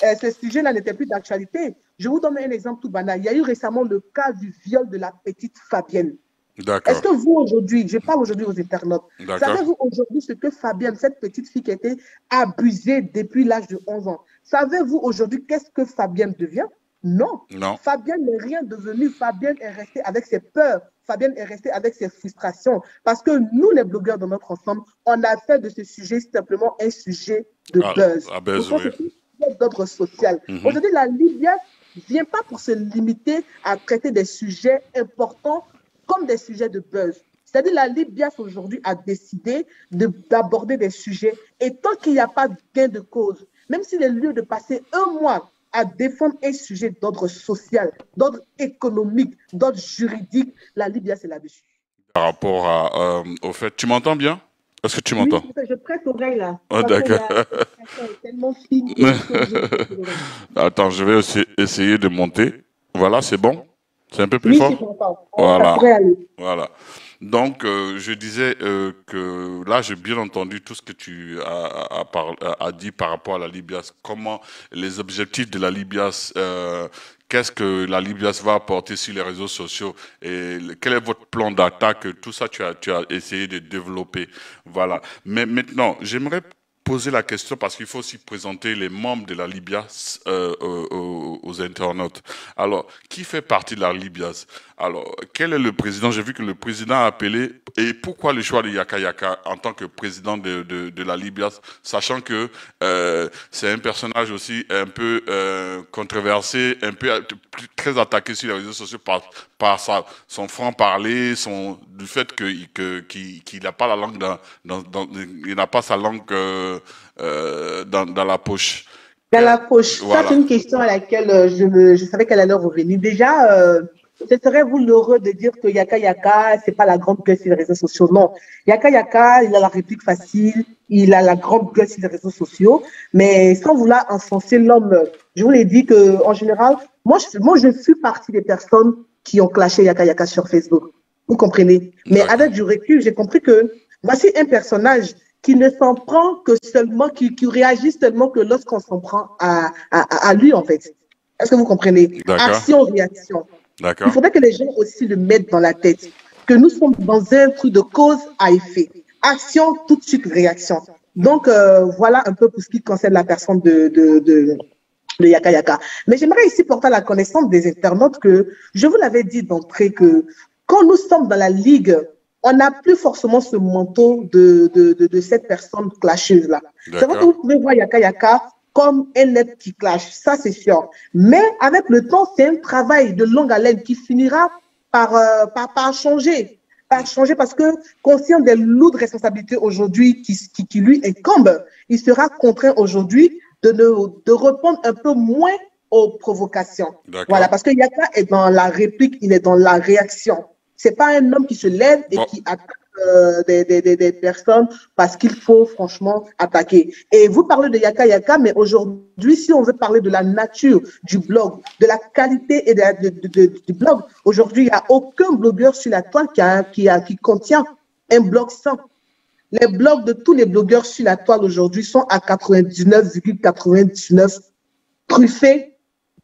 ce sujet-là n'était plus d'actualité. Je vous donne un exemple tout banal. Il y a eu récemment le cas du viol de la petite Fabienne. Est-ce que vous, aujourd'hui, je parle aujourd'hui aux internautes, savez-vous aujourd'hui ce que Fabienne, cette petite fille qui a été abusée depuis l'âge de 11 ans, savez-vous aujourd'hui qu'est-ce que Fabienne devient? Non. Fabienne n'est rien devenu. Fabienne est restée avec ses peurs. Fabienne est restée avec ses frustrations. Parce que nous, les blogueurs, dans notre ensemble, on a fait de ce sujet simplement un sujet de buzz. C'est d'ordre social. Aujourd'hui, la Libya ne vient pas pour se limiter à traiter des sujets importants comme des sujets de buzz. C'est-à-dire la Libias aujourd'hui a décidé d'aborder des sujets et tant qu'il n'y a pas de gain de cause, même s'il est lieu de passer un mois à défendre un sujet d'ordre social, d'ordre économique, d'ordre juridique, la Libias est là-dessus. Par rapport au fait, tu m'entends bien? Est-ce que tu m'entends? Oui, je prête l'oreille là. Oh, d'accord. Tellement fine. Attends, je vais aussi essayer de monter. Voilà, c'est bon? C'est un peu plus fort? Voilà. Voilà. Donc, je disais que là, j'ai bien entendu tout ce que tu as dit par rapport à la Libias. Comment les objectifs de la Libias, qu'est-ce que la Libias va apporter sur les réseaux sociaux et quel est votre plan d'attaque? Tout ça, tu as essayé de développer. Voilà. Mais maintenant, j'aimerais poser la question parce qu'il faut aussi présenter les membres de la Libias aux internautes. Alors, qui fait partie de la Libias? Alors, quel est le président? J'ai vu que le président a appelé. Et pourquoi le choix de Yaka Yaka en tant que président de la Libias, sachant que c'est un personnage aussi un peu controversé, un peu très attaqué sur les réseaux sociaux par son franc-parler, du fait qu'il n'a pas la langue il n'a pas sa langue dans la poche. Dans la poche. Voilà. C'est une question à laquelle je savais qu'elle allait revenir. Déjà, ce serait vous l'heureux de dire que Yaka Yaka, c'est pas la grande gueule sur les réseaux sociaux. Non. Yaka Yaka, il a la réplique facile, il a la grande gueule sur les réseaux sociaux, mais sans vouloir enfoncer l'homme, je vous l'ai dit qu'en général, moi, je suis partie des personnes qui ont clashé Yaka Yaka sur Facebook. Vous comprenez? Mais avec du recul, j'ai compris que voici un personnage qui ne s'en prend que seulement, qui réagit seulement que lorsqu'on s'en prend à lui, en fait. Est-ce que vous comprenez? Action-réaction. Il faudrait que les gens aussi le mettent dans la tête, que nous sommes dans un truc de cause à effet. Action, tout de suite, réaction. Donc, voilà un peu pour ce qui concerne la personne de Yaka Yaka. Mais j'aimerais ici porter à la connaissance des internautes que, je vous l'avais dit d'entrée, que quand nous sommes dans la ligue, on n'a plus forcément ce manteau de cette personne clasheuse-là. C'est vrai que vous pouvez voir Yaka Yaka comme un être qui clash, ça c'est sûr. Mais avec le temps, c'est un travail de longue haleine qui finira par changer. Parce que, conscient des lourdes responsabilités aujourd'hui qui lui incombent, il sera contraint aujourd'hui de répondre un peu moins aux provocations. Voilà, parce que Yaka est dans la réplique, il est dans la réaction. C'est pas un homme qui se lève et qui attaque des personnes parce qu'il faut franchement attaquer. Et vous parlez de Yaka Yaka, mais aujourd'hui, si on veut parler de la nature du blog, de la qualité et du blog, aujourd'hui, il n'y a aucun blogueur sur la toile qui contient un blog sans. Les blogs de tous les blogueurs sur la toile aujourd'hui sont à 99,99 truffés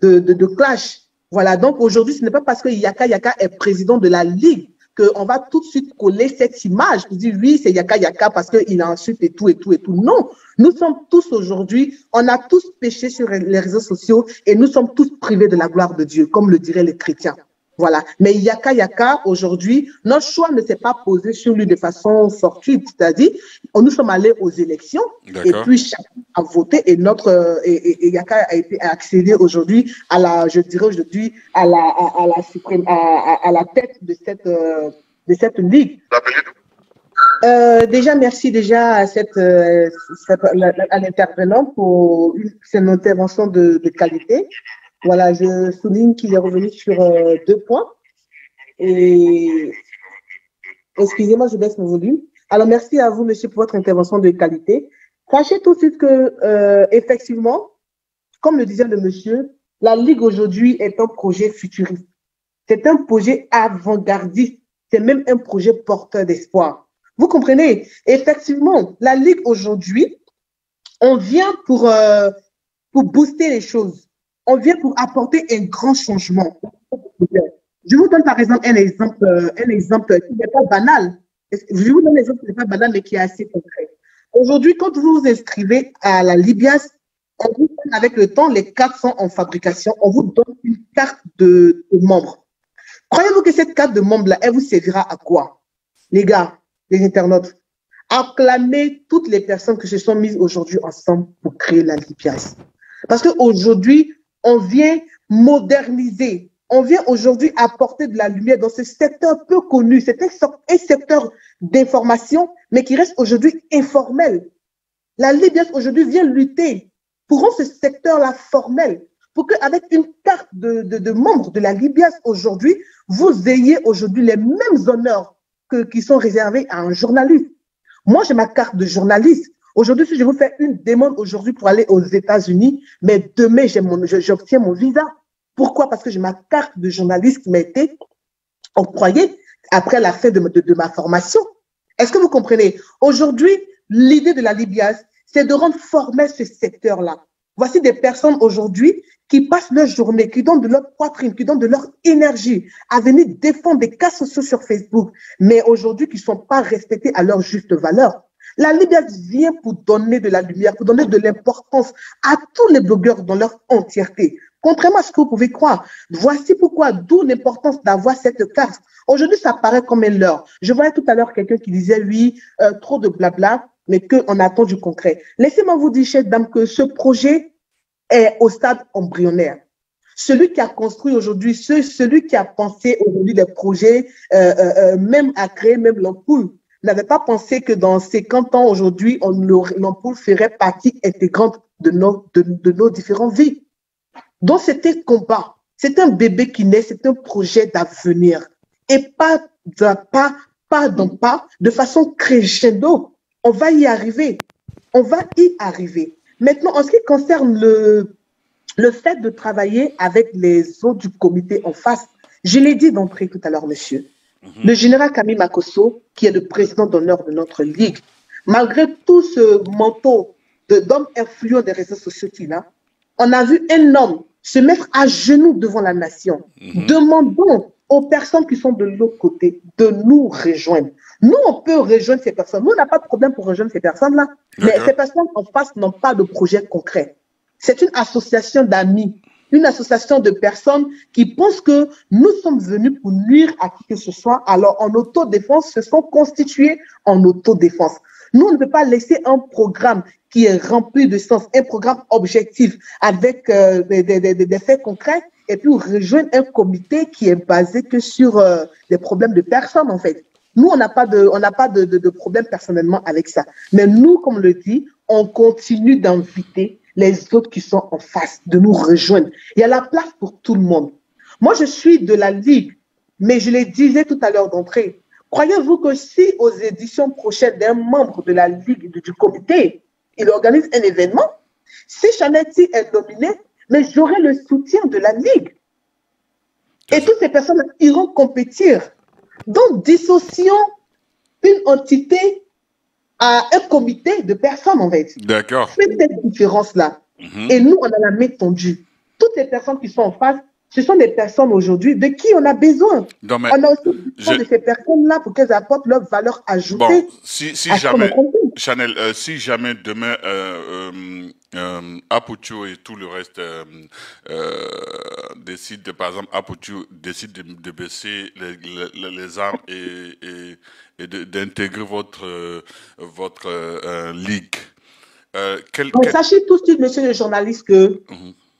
de clash. Voilà, donc aujourd'hui, ce n'est pas parce que Yaka Yaka est président de la Ligue qu'on va tout de suite coller cette image pour dire oui, c'est Yaka Yaka parce qu'il insulte et tout, et tout, et tout. Non, nous sommes tous aujourd'hui, on a tous péché sur les réseaux sociaux et nous sommes tous privés de la gloire de Dieu, comme le diraient les chrétiens. Voilà. Mais Yaka Yaka, aujourd'hui, notre choix ne s'est pas posé sur lui de façon fortuite. C'est-à-dire, nous sommes allés aux élections et puis chacun a voté et et Yaka a été accédé aujourd'hui à la, je dirais aujourd'hui, à la tête de cette ligue. Déjà, merci déjà à à l'intervenant pour cette intervention de qualité. Voilà, je souligne qu'il est revenu sur 2 points. Et excusez-moi, je baisse mon volume. Alors, merci à vous, monsieur, pour votre intervention de qualité. Sachez tout de suite que, effectivement, comme le disait le monsieur, la Ligue aujourd'hui est un projet futuriste. C'est un projet avant-gardiste. C'est même un projet porteur d'espoir. Vous comprenez? Effectivement, la Ligue aujourd'hui, on vient pour booster les choses. On vient pour apporter un grand changement. Je vous donne par exemple un exemple qui n'est pas banal. Je vous donne un exemple qui n'est pas banal, mais qui est assez concret. Aujourd'hui, quand vous vous inscrivez à la Libias, on vous donne avec le temps les cartes sont en fabrication. On vous donne une carte de membre. Croyez-vous que cette carte de membre-là, elle vous servira à quoi? Les gars, les internautes, acclamez toutes les personnes qui se sont mises aujourd'hui ensemble pour créer la Libias. Parce qu'aujourd'hui, on vient moderniser, on vient aujourd'hui apporter de la lumière dans ce secteur peu connu. C'est un secteur d'information, mais qui reste aujourd'hui informel. La Libias aujourd'hui vient lutter pour rendre ce secteur-là formel, pour qu'avec une carte de membre de la Libias aujourd'hui, vous ayez aujourd'hui les mêmes honneurs qui sont réservés à un journaliste. Moi, j'ai ma carte de journaliste. Aujourd'hui, si je vous fais une demande aujourd'hui pour aller aux États-Unis, mais demain, j'obtiens mon visa. Pourquoi? Parce que j'ai ma carte de journaliste qui m'a été octroyée après la fin de ma formation. Est-ce que vous comprenez? Aujourd'hui, l'idée de la Libias, c'est de rendre formel ce secteur-là. Voici des personnes aujourd'hui qui passent leur journée, qui donnent de leur poitrine, qui donnent de leur énergie à venir défendre des cas sociaux sur Facebook, mais aujourd'hui qui ne sont pas respectés à leur juste valeur. La Libias vient pour donner de la lumière, pour donner de l'importance à tous les blogueurs dans leur entièreté. Contrairement à ce que vous pouvez croire. Voici pourquoi, d'où l'importance d'avoir cette carte. Aujourd'hui, ça paraît comme un leurre. Je voyais tout à l'heure quelqu'un qui disait, oui, trop de blabla, mais qu'on attend du concret. Laissez-moi vous dire, chère dame, que ce projet est au stade embryonnaire. Celui qui a construit aujourd'hui, celui qui a pensé aujourd'hui des projets, même à créer même l'ampoule, n'avait pas pensé que dans 50 ans aujourd'hui, l'ampoule ferait partie intégrante de nos différentes vies. Donc, c'était combat. C'est un bébé qui naît, c'est un projet d'avenir. Et pas, de façon crescendo. On va y arriver. On va y arriver. Maintenant, en ce qui concerne le fait de travailler avec les autres du comité en face, je l'ai dit d'entrée tout à l'heure, monsieur. Le général Camille Makosso, qui est le président d'honneur de notre ligue, malgré tout ce manteau d'homme influent des réseaux sociaux qu'il a, on a vu un homme se mettre à genoux devant la nation. Demandons aux personnes qui sont de l'autre côté de nous rejoindre. Nous, on peut rejoindre ces personnes. Nous, on n'a pas de problème pour rejoindre ces personnes-là. Mais ces personnes en face n'ont pas de projet concret. C'est une association d'amis, une association de personnes qui pensent que nous sommes venus pour nuire à qui que ce soit. Alors, en autodéfense, se sont constitués en autodéfense. Nous, on ne peut pas laisser un programme qui est rempli de sens, un programme objectif avec des faits concrets et puis rejoindre un comité qui est basé que sur des problèmes de personnes, en fait. Nous, on n'a pas de problème personnellement avec ça. Mais nous, comme le dit, on continue d'inviter les autres qui sont en face de nous rejoindre. Il y a la place pour tout le monde. Moi, je suis de la Ligue Mais je le disais tout à l'heure d'entrée, croyez-vous que si aux éditions prochaines d'un membre de la Ligue, du comité, il organise un événement, si Chanel-T est dominé, mais j'aurai le soutien de la Ligue. Et toutes ces personnes iront compétir. Donc, dissocions une entité à un comité de personnes, en fait. D'accord. Faites cette différence-là. Et nous, on a la main tendue. Toutes les personnes qui sont en face, ce sont des personnes aujourd'hui de qui on a besoin. Non, mais on a aussi besoin de ces personnes-là pour qu'elles apportent leur valeur ajoutée. Bon, si jamais, Chanel, si jamais demain, Apuchu et tout le reste décident, par exemple, Apuchu décide de baisser les armes et d'intégrer votre ligue. Donc, sachez tout de suite, monsieur le journaliste, que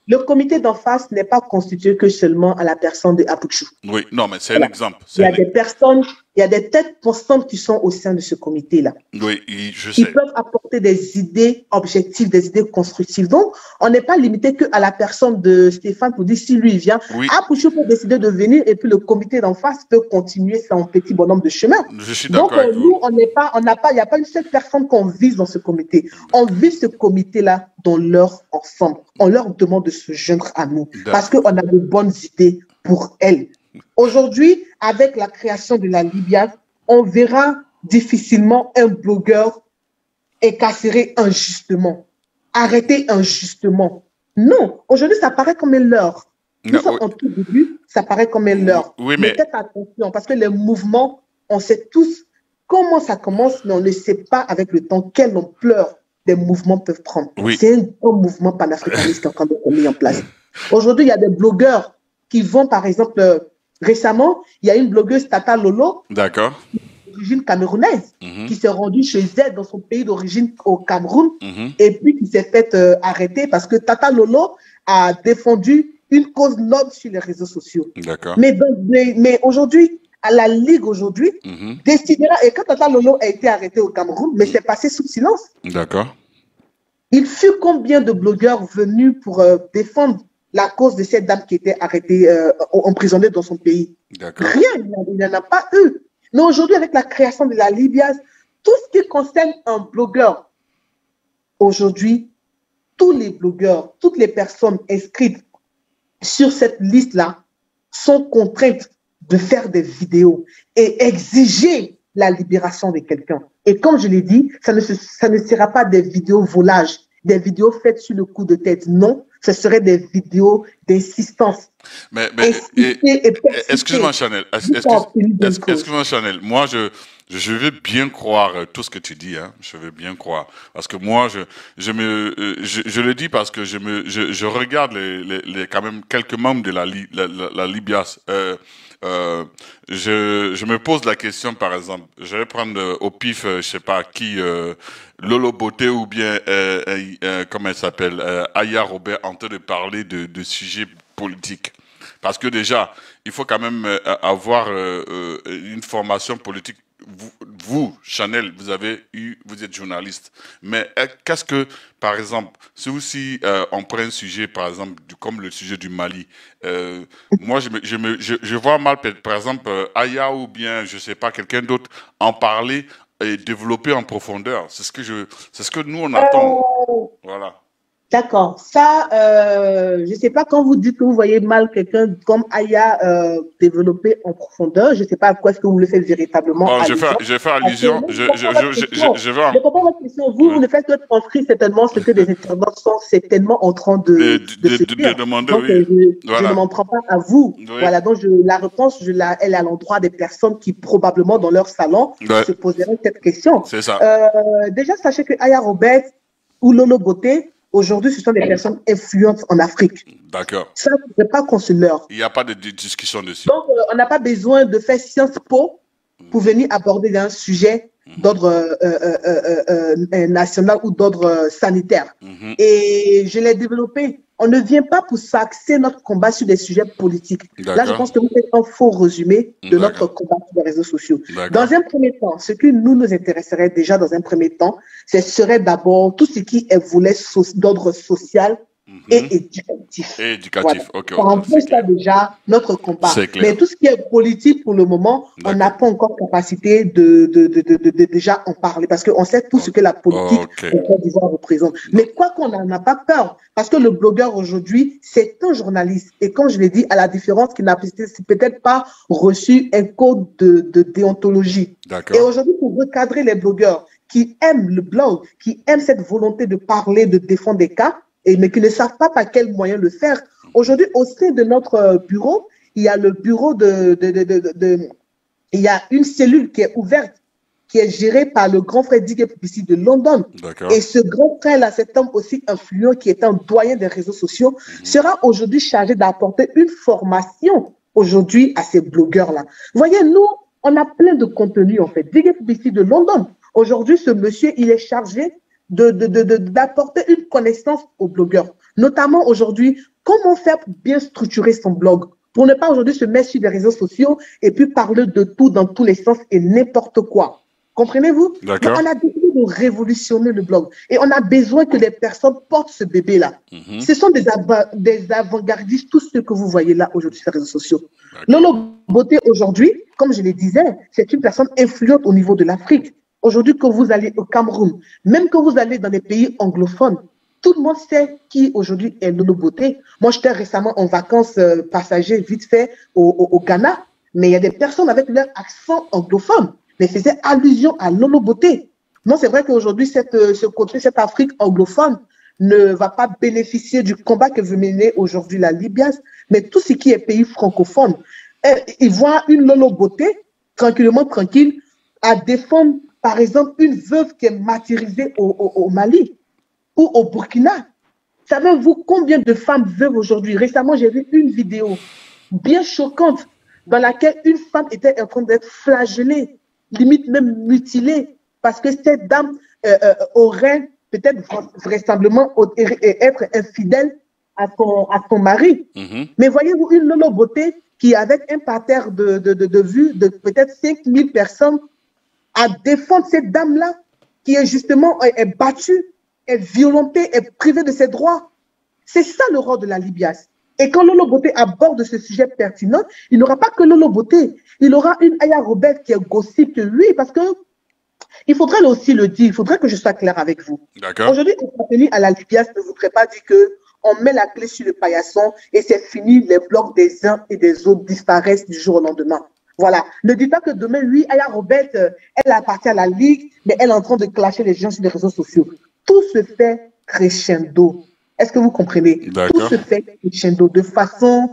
le comité d'en face n'est pas constitué que seulement à la personne de Apuchu. Oui, non, mais c'est un exemple. Il y a des personnes, il y a des têtes pensantes qui sont au sein de ce comité-là. Oui, je sais. Ils peuvent apporter des idées objectives, des idées constructives. Donc, on n'est pas limité qu'à la personne de Stéphane pour dire si lui il vient. Oui. Apuchu peut décider de venir et puis le comité d'en face peut continuer son petit bonhomme de chemin. Je suis d'accord. Donc, nous, il n'y a pas une seule personne qu'on vise dans ce comité. On vise ce comité-là dans leur ensemble. On leur demande de se joindre à nous parce qu'on a de bonnes idées pour elles. Aujourd'hui, avec la création de la Libias, on verra difficilement un blogueur incarcéré injustement, arrêté injustement. Non, aujourd'hui, ça paraît comme une leurre. Nous sommes en tout début, ça paraît comme une leurre. Oui, mais faites attention, parce que les mouvements, on sait tous comment ça commence, mais on ne sait pas avec le temps quelle ampleur des mouvements peuvent prendre. Oui. C'est un grand mouvement panafricaniste qui est en train d'être mis en place. Aujourd'hui, il y a des blogueurs qui vont, par exemple, récemment, il y a une blogueuse, Tata Lolo, d'accord, d'origine camerounaise, qui s'est rendue chez elle dans son pays d'origine au Cameroun, et puis qui s'est fait arrêter parce que Tata Lolo a défendu une cause noble sur les réseaux sociaux. D'accord. Mais aujourd'hui, à la Ligue aujourd'hui, décidera, et quand Tata Lolo a été arrêté au Cameroun, mais c'est passé sous silence. D'accord. Il fut combien de blogueurs venus pour défendre la cause de cette dame qui était arrêtée, emprisonnée dans son pays? Rien, il n'y en a pas eu. Mais aujourd'hui, avec la création de la Libias, tout ce qui concerne un blogueur, aujourd'hui, tous les blogueurs, toutes les personnes inscrites sur cette liste-là sont contraintes de faire des vidéos et exiger la libération de quelqu'un. Et comme je l'ai dit, ça ne sera pas des vidéos volages, des vidéos faites sur le coup de tête. Non, ce seraient des vidéos d'insistance. Mais excuse-moi, Chanel. Excuse-moi, Chanel. Moi, je veux bien croire tout ce que tu dis. Hein. Je veux bien croire. Parce que moi, je le dis parce que je regarde quand même quelques membres de la Libias. Je me pose la question, par exemple, je vais prendre au pif, je sais pas qui, Lolo Beauté ou bien, comment elle s'appelle, Aya Robert, en train de parler de sujets politiques. Parce que déjà, il faut quand même avoir une formation politique. Vous, Chanel, vous êtes journaliste. Mais qu'est-ce que, par exemple, si on prend un sujet, par exemple, comme le sujet du Mali, moi, je vois mal, par exemple, Aya ou bien, je sais pas, quelqu'un d'autre en parler et développer en profondeur. C'est ce que nous, on attend. Voilà. D'accord. Ça, je ne sais pas, quand vous dites que vous voyez mal quelqu'un comme Aya développer en profondeur, je ne sais pas à quoi est-ce que vous le faites véritablement. Bon, je fais allusion. Je veux. Je comprends votre question. Vous ne faites que transcrire certainement ce que des internautes sont certainement en train de demander. Donc, oui. je ne m'en prends pas à vous. Oui. Voilà. Donc, la réponse, elle est à l'endroit des personnes qui, probablement, dans leur salon, se poseraient cette question. C'est ça. Déjà, sachez que Aya Robert ou Lolo Beauté, aujourd'hui, ce sont des personnes influentes en Afrique. D'accord. Ça, c'est pas qu'on se leurre. Il n'y a pas de discussion dessus. Donc, on n'a pas besoin de faire Sciences Po pour venir aborder un sujet d'ordre national ou d'ordre sanitaire. Et je l'ai développé. On ne vient pas pour s'axer notre combat sur des sujets politiques. Là, je pense que vous faites un faux résumé de notre combat sur les réseaux sociaux. Dans un premier temps, ce qui nous intéresserait déjà dans un premier temps, ce serait d'abord tout ce qui est volet d'ordre social et éducatif. Et éducatif, Voilà. ok, C'est un ok, peu c'est ça clair. déjà notre combat. C'est clair. Mais tout ce qui est politique pour le moment, on n'a D'accord. pas encore capacité de déjà en parler parce qu'on sait tout ce que la politique Ok. au Côte d'Ivoire représente. Mais quoi qu'on n'en a pas peur, parce que le blogueur aujourd'hui, c'est un journaliste. Et comme je l'ai dit, à la différence qu'il n'a peut-être pas reçu un code de déontologie. Et D'accord. aujourd'hui, pour recadrer les blogueurs qui aiment le blog, qui aiment cette volonté de parler, de défendre des cas, mais qui ne savent pas par quel moyen le faire, aujourd'hui, au sein de notre bureau, il y a le bureau il y a une cellule qui est ouverte, qui est gérée par le grand frère Dick Publicity de London. D'accord. Et ce grand frère-là, cet homme aussi influent, qui est un doyen des réseaux sociaux, sera aujourd'hui chargé d'apporter une formation aujourd'hui à ces blogueurs-là. Vous voyez, nous, on a plein de contenus, en fait. Dick Publicity de London. Aujourd'hui, ce monsieur, il est chargé d'apporter une connaissance aux blogueurs. Notamment aujourd'hui, comment faire pour bien structurer son blog, pour ne pas aujourd'hui se mettre sur les réseaux sociaux et puis parler de tout dans tous les sens et n'importe quoi. Comprenez-vous? D'accord. On a décidé de révolutionner le blog et on a besoin que les personnes portent ce bébé-là. Ce sont des avant-gardistes, tout ce que vous voyez là aujourd'hui sur les réseaux sociaux. Lolo Beauté aujourd'hui, comme je le disais, c'est une personne influente au niveau de l'Afrique. Aujourd'hui, que vous allez au Cameroun, même que vous allez dans les pays anglophones, tout le monde sait qui aujourd'hui est Lolo Beauté. Moi, j'étais récemment en vacances passagers vite fait au Ghana, mais il y a des personnes avec leur accent anglophone, mais faisaient allusion à Lolo Beauté. Non, c'est vrai qu'aujourd'hui, ce côté, cette Afrique anglophone ne va pas bénéficier du combat que veut mener aujourd'hui la Libyas, mais tout ce qui est pays francophone, ils voient une Lolo Beauté tranquille, à défendre, par exemple, une veuve qui est martyrisée au Mali ou au Burkina. Savez-vous combien de femmes veuves aujourd'hui? Récemment, j'ai vu une vidéo bien choquante dans laquelle une femme était en train d'être flagellée, limite même mutilée, parce que cette dame aurait peut-être vraisemblablement être infidèle à son mari. Mais voyez-vous une Lolo Beauté qui, avec un parterre de vues de peut-être 5000 personnes, à défendre cette dame-là qui est justement est battue, est violentée, est privée de ses droits. C'est ça le rôle de la Libyas. Et quand Lolo Beauté aborde ce sujet pertinent, il n'aura pas que Lolo Beauté, il aura une Aya Robert qui est gossip que lui, parce que il faudrait aussi le dire, il faudrait que je sois clair avec vous. Aujourd'hui, appartenir à la Libyas ne voudrait pas dire que on met la clé sur le paillasson et c'est fini, les blocs des uns et des autres disparaissent du jour au lendemain. Voilà. Ne dites pas que demain, oui, Aya Robert, elle appartient à la Ligue, mais elle est en train de clasher les gens sur les réseaux sociaux. Tout se fait crescendo. Est-ce que vous comprenez? Tout se fait crescendo de façon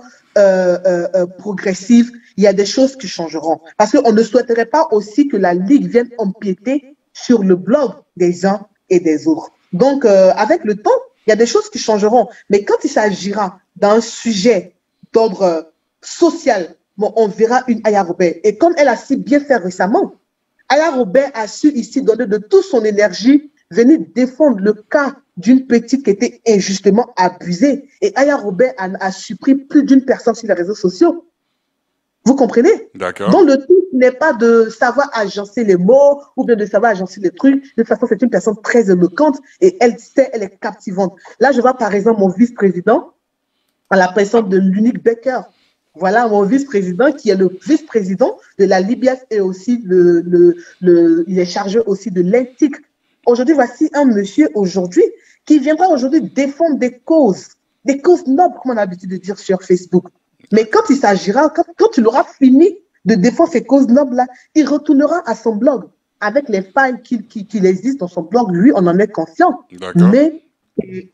progressive. Il y a des choses qui changeront. Parce qu'on ne souhaiterait pas aussi que la Ligue vienne empiéter sur le blog des uns et des autres. Donc, avec le temps, il y a des choses qui changeront. Mais quand il s'agira d'un sujet d'ordre social, bon, on verra une Aya Robert. Et comme elle a si bien fait récemment, Aya Robert a su ici donner de toute son énergie, venir défendre le cas d'une petite qui était injustement abusée. Et Aya Robert a supprimé plus d'une personne sur les réseaux sociaux. Vous comprenez? D'accord. Donc, le tout n'est pas de savoir agencer les mots ou bien de savoir agencer les trucs. De toute façon, c'est une personne très éloquente et elle sait, elle est captivante. Là, je vois par exemple mon vice-président, à la personne de l'unique Becker. Voilà mon vice-président qui est le vice-président de la Libyas et aussi il est chargé aussi de l'ENTIC. Aujourd'hui, voici un monsieur aujourd'hui qui viendra aujourd'hui défendre des causes nobles, comme on a l'habitude de dire sur Facebook. Mais quand il s'agira, quand il aura fini de défendre ces causes nobles-là, il retournera à son blog avec les failles qu'il existe dans son blog. Lui, on en est conscient. Mais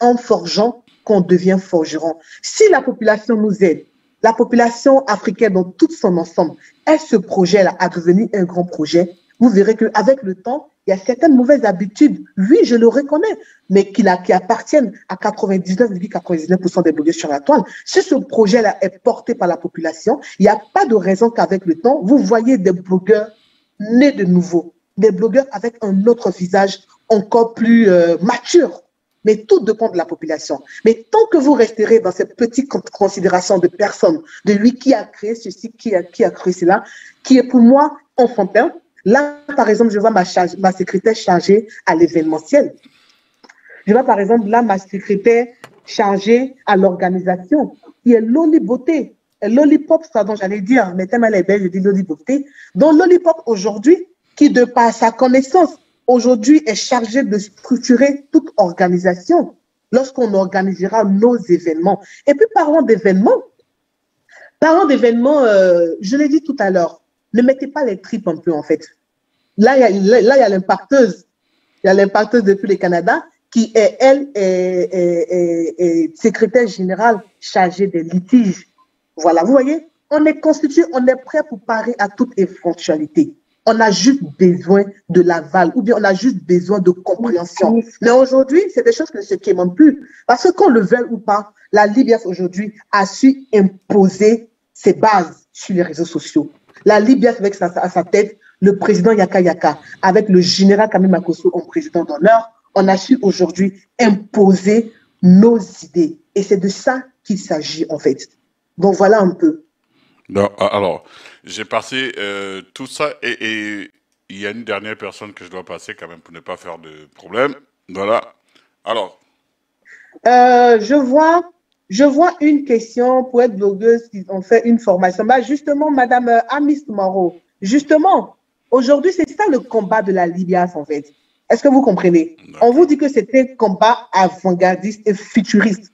en forgeant qu'on devient forgeron. Si la population nous aide, la population africaine dans tout son ensemble, est ce projet-là à devenir un grand projet, vous verrez qu'avec le temps, il y a certaines mauvaises habitudes, oui, je le reconnais, mais qui appartiennent à 99,99% des blogueurs sur la toile. Si ce projet-là est porté par la population, il n'y a pas de raison qu'avec le temps, vous voyez des blogueurs nés de nouveau, des blogueurs avec un autre visage encore plus mature. Mais tout dépend de la population. Mais tant que vous resterez dans cette petite considération de personnes, de lui qui a créé ceci, qui a créé cela, qui est pour moi enfantin. Là, par exemple, je vois ma secrétaire chargée à l'événementiel. Je vois, par exemple, là, ma secrétaire chargé à l'organisation, qui est Loliboté. Lollipop, pardon, j'allais dire, mais tellement elle est belle, je dis Loliboté. Donc, Lollipop, aujourd'hui, qui, de par sa connaissance, aujourd'hui est chargé de structurer toute organisation lorsqu'on organisera nos événements. Et puis, parlons d'événements, je l'ai dit tout à l'heure, ne mettez pas les tripes un peu, en fait. Là, il y a l'impacteuse. Il y a l'impacteuse depuis le Canada qui est, elle, est secrétaire générale chargée des litiges. Voilà, vous voyez, on est constitué, on est prêt pour parer à toute éventualité. On a juste besoin de l'aval ou bien on a juste besoin de compréhension. Mais aujourd'hui, c'est des choses qui ne se quément plus. Parce que qu'on le veuille ou pas, la Libias aujourd'hui a su imposer ses bases sur les réseaux sociaux. La Libias avec à sa tête, le président Yaka Yaka, avec le général Kami Makosso en président d'honneur, on a su aujourd'hui imposer nos idées. Et c'est de ça qu'il s'agit en fait. Donc voilà un peu. Non, alors, j'ai passé tout ça et il y a une dernière personne que je dois passer quand même pour ne pas faire de problème. Voilà. Alors. Je vois une question pour être blogueuse qui ont fait une formation. Bah justement, Madame Amis Moreau, justement, aujourd'hui, c'est ça le combat de la Libias en fait. Est-ce que vous comprenez? On vous dit que c'était un combat avant-gardiste et futuriste.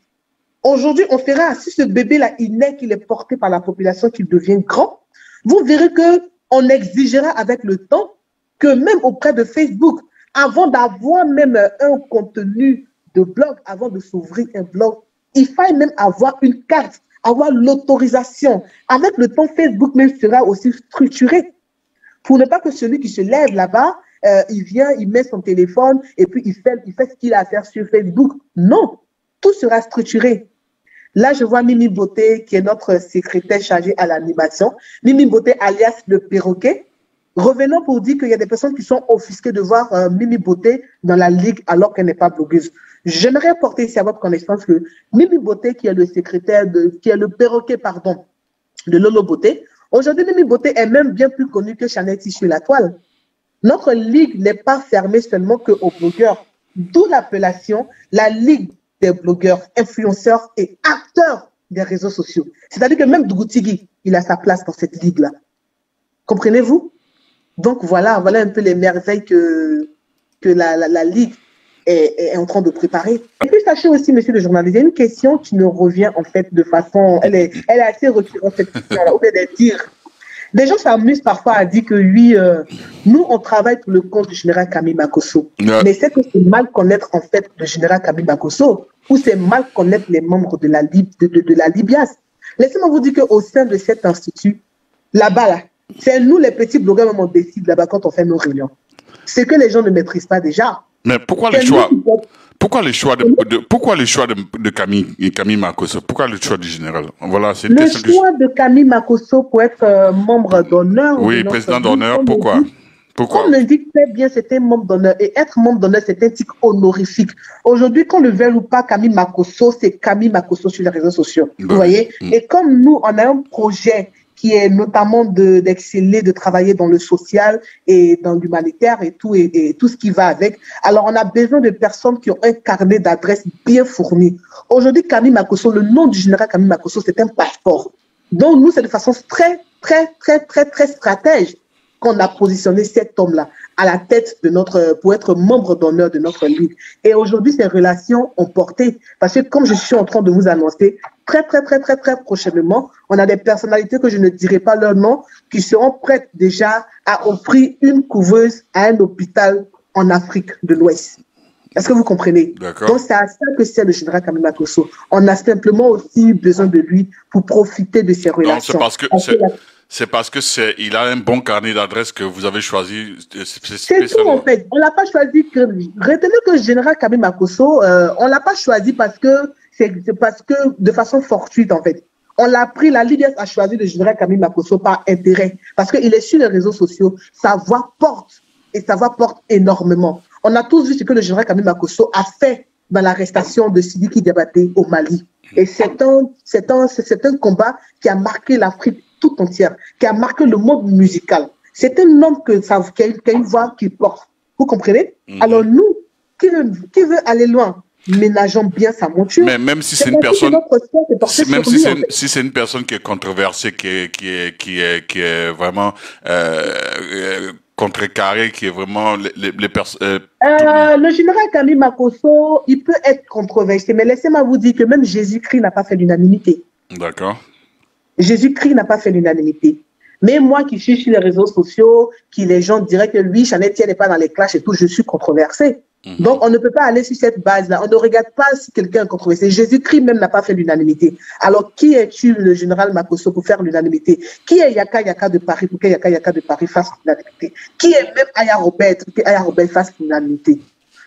Aujourd'hui, on fera, si ce bébé-là, il naît, qu'il est porté par la population, qu'il devient grand, vous verrez qu'on exigera avec le temps que même auprès de Facebook, avant d'avoir même un contenu de blog, avant de s'ouvrir un blog, il faille même avoir une carte, avoir l'autorisation. Avec le temps, Facebook même sera aussi structuré pour ne pas que celui qui se lève là-bas, il vient, il met son téléphone et puis il fait ce qu'il a à faire sur Facebook. Non, tout sera structuré. Là, je vois Mimi Beauté, qui est notre secrétaire chargée à l'animation. Mimi Beauté, alias le perroquet. Revenons pour dire qu'il y a des personnes qui sont offusquées de voir Mimi Beauté dans la ligue alors qu'elle n'est pas blogueuse. J'aimerais porter ici à votre connaissance que Mimi Beauté, qui est le secrétaire qui est le perroquet, pardon, de Lolo Beauté. Aujourd'hui, Mimi Beauté est même bien plus connue que Chanel sur la toile. Notre ligue n'est pas fermée seulement qu'aux blogueurs. D'où l'appellation, la ligue des blogueurs, influenceurs et acteurs des réseaux sociaux. C'est-à-dire que même Dougoutigui, il a sa place dans cette ligue-là. Comprenez-vous? Donc voilà un peu les merveilles que la ligue est en train de préparer. Et puis sachez aussi, monsieur le journaliste, il y a une question qui nous revient en fait de façon, elle est assez récurrente cette question-là, ou bien des tirs. Des gens s'amusent parfois à dire que oui, nous, on travaille pour le compte du général Kami Makosso. Mais c'est que c'est mal connaître en fait le général Kami Makosso ou c'est mal connaître les membres de la Libias. Laissez-moi vous dire qu'au sein de cet institut, là-bas, là, c'est nous les petits blogueurs, même on décide là-bas quand on fait nos réunions. C'est que les gens ne maîtrisent pas déjà. Mais pourquoi les choix? Pourquoi le choix de Kami Makosso? Pourquoi le choix du général? Voilà, c'est le choix de Kami Makosso pour être membre d'honneur. Oui, président d'honneur, pourquoi? Comme le dit très bien, c'était membre d'honneur. Et être membre d'honneur, c'est un titre honorifique. Aujourd'hui, qu'on le veuille ou pas, Kami Makosso, c'est Kami Makosso sur les réseaux sociaux. Vous voyez? Et comme nous, on a un projet qui est notamment d'exceller, de travailler dans le social et dans l'humanitaire et tout ce qui va avec. Alors, on a besoin de personnes qui ont un carnet d'adresses bien fourni. Aujourd'hui, Kami Makosso, le nom du général Kami Makosso, c'est un passeport. Donc, nous, c'est de façon très stratège qu'on a positionné cet homme-là à la tête de pour être membre d'honneur de notre ligue. Et aujourd'hui, ces relations ont porté, parce que comme je suis en train de vous annoncer, très prochainement, on a des personnalités que je ne dirai pas leur nom, qui seront prêtes déjà à offrir une couveuse à un hôpital en Afrique de l'Ouest. Est-ce que vous comprenez? Donc, c'est à ça que c'est le général Kami Makosso. On a simplement aussi besoin de lui pour profiter de ses relations. Non, c'est parce que il a un bon carnet d'adresses que vous avez choisi. C'est tout en fait. On l'a pas choisi que lui. Retenez que le général Kami Makosso, on l'a pas choisi parce que de façon fortuite en fait. On l'a pris, la Libias a choisi le général Kami Makosso par intérêt. Parce qu'il est sur les réseaux sociaux, sa voix porte. Et sa voix porte énormément. On a tous vu ce que le général Kami Makosso a fait dans l'arrestation de Sidiki Diabaté au Mali. Et c'est un combat qui a marqué l'Afrique tout entière, qui a marqué le monde musical. C'est un homme qui a une voix qui porte. Vous comprenez? Alors nous, qui veut aller loin, ménageant bien sa monture. Mais même si c'est une personne, même si c'est une personne qui est controversée, qui est vraiment contrecarrée, qui est vraiment les personnes. Le général Camille Makosso, il peut être controversé, mais laissez-moi vous dire que même Jésus-Christ n'a pas fait l'unanimité. D'accord. Jésus-Christ n'a pas fait l'unanimité. Mais moi qui suis sur les réseaux sociaux, qui les gens diraient que lui, Chanel n'est pas dans les clashs et tout, je suis controversé. Donc, on ne peut pas aller sur cette base-là. On ne regarde pas si quelqu'un est controversé. Jésus-Christ même n'a pas fait l'unanimité. Alors, qui es-tu, le général Makosso, pour faire l'unanimité? Qui est Yaka Yaka de Paris pour que Yaka Yaka de Paris fasse l'unanimité? Qui est même Aya Robert pour que Aya Robert fasse l'unanimité?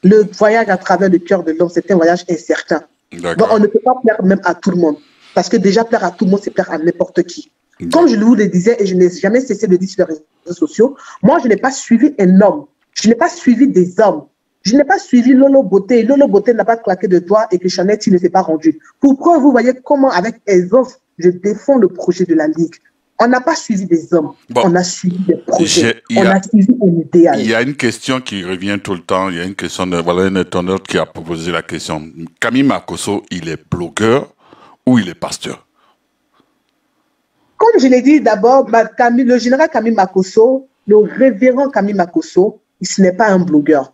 Le voyage à travers le cœur de l'homme, c'est un voyage incertain. Donc, on ne peut pas plaire même à tout le monde. Parce que déjà, plaire à tout le monde, c'est plaire à n'importe qui. Comme je vous le disais, et je n'ai jamais cessé de dire sur les réseaux sociaux, moi, je n'ai pas suivi un homme. Je n'ai pas suivi des hommes. Je n'ai pas suivi Lolo Beauté. Lolo Beauté n'a pas claqué de doigts et que Chanel ne s'est pas rendu. Pourquoi vous voyez comment, avec aisance, je défends le projet de la Ligue? On n'a pas suivi des hommes, on a suivi des projets, on a suivi un idéal. Il y a une question qui revient tout le temps. Il y a une question de voilà, un internaute qui a posé la question. Camille Makosso, il est blogueur ou il est pasteur? Comme je l'ai dit d'abord, le général Camille Makosso, le révérend Camille Makosso, ce n'est pas un blogueur.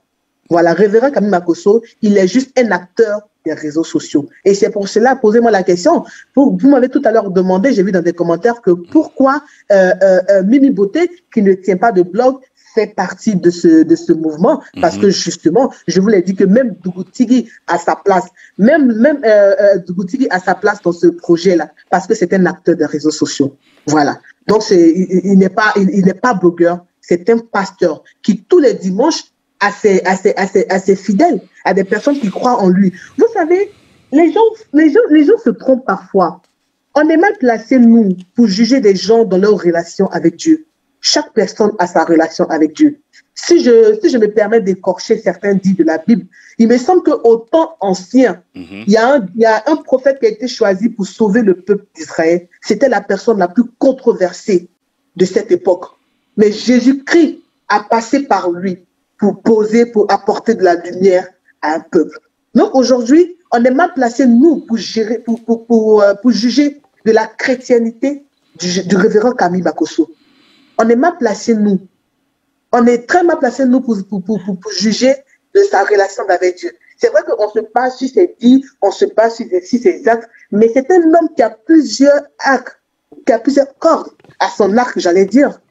Voilà, révérend Camille Makosso, il est juste un acteur des réseaux sociaux. Et c'est pour cela, posez-moi la question. Vous m'avez tout à l'heure demandé, j'ai vu dans des commentaires que pourquoi Mimi Beauté, qui ne tient pas de blog, fait partie de ce mouvement. Parce que justement, je vous l'ai dit que même Dougou Tigui a sa place. Même Dougou Tigui a sa place dans ce projet-là. Parce que c'est un acteur des réseaux sociaux. Voilà. Donc, il n'est pas blogueur. C'est un pasteur qui, tous les dimanches, à ses fidèles, à des personnes qui croient en lui. Vous savez, les gens se trompent parfois. On est mal placé, nous, pour juger des gens dans leur relation avec Dieu. Chaque personne a sa relation avec Dieu. Si je me permets d'écorcher certains dits de la Bible, il me semble qu'au temps ancien, il y a un prophète qui a été choisi pour sauver le peuple d'Israël. C'était la personne la plus controversée de cette époque. Mais Jésus-Christ a passé par lui pour apporter de la lumière à un peuple. Donc aujourd'hui, on est mal placé, nous, pour juger de la chrétienté du révérend Camille Makosso. On est mal placé, nous. On est très mal placé, nous, pour juger de sa relation avec Dieu. C'est vrai qu'on se base sur ses dits, on se base sur ses actes, mais c'est un homme qui a plusieurs arcs, qui a plusieurs cordes à son arc, j'allais dire.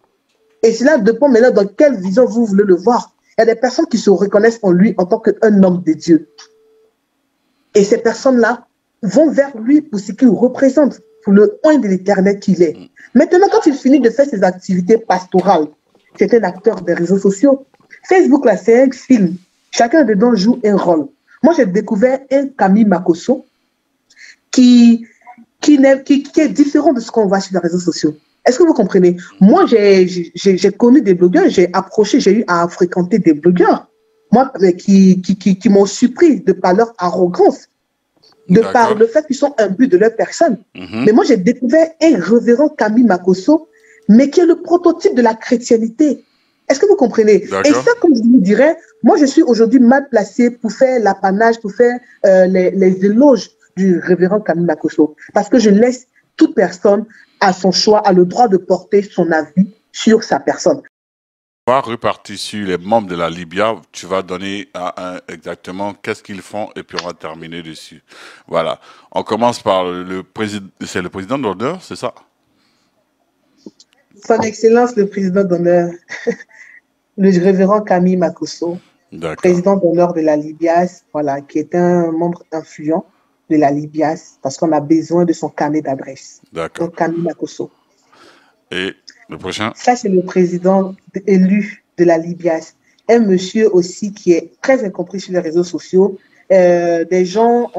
Et cela dépend maintenant dans quelle vision vous voulez le voir. Il y a des personnes qui se reconnaissent en lui en tant qu'un homme de Dieu. Et ces personnes-là vont vers lui pour ce qu'il représente, pour le oint de l'éternel qu'il est. Maintenant, quand il finit de faire ses activités pastorales, c'est un acteur des réseaux sociaux. Facebook, là, c'est un film. Chacun dedans joue un rôle. Moi, j'ai découvert un Camille Makosso qui est différent de ce qu'on voit sur les réseaux sociaux. Est-ce que vous comprenez? Moi, j'ai connu des blogueurs, j'ai eu à fréquenter des blogueurs, moi, qui m'ont surpris de par leur arrogance, de par le fait qu'ils sont imbus de leur personne. Mais moi, j'ai découvert un révérend Camille Makosso, mais qui est le prototype de la chrétienté. Est-ce que vous comprenez? Et ça, comme je vous dirais, moi, je suis aujourd'hui mal placé pour faire l'apanage, pour faire les éloges du révérend Camille Makosso, parce que je laisse toute personne à son choix, a le droit de porter son avis sur sa personne. On va repartir sur les membres de la Libya. Tu vas donner exactement qu'est-ce qu'ils font et puis on va terminer dessus. Voilà. On commence par le président. C'est le président d'honneur, c'est ça? Son Excellence, le président d'honneur, le révérend Camille Makosso, président d'honneur de la Libyas, voilà, qui est un membre influent de la Libyas, parce qu'on a besoin de son carnet d'adresse. D'accord. Donc, Camille Makosso. Et le prochain? Ça, c'est le président élu de la Libyas. Un monsieur aussi qui est très incompris sur les réseaux sociaux. Des gens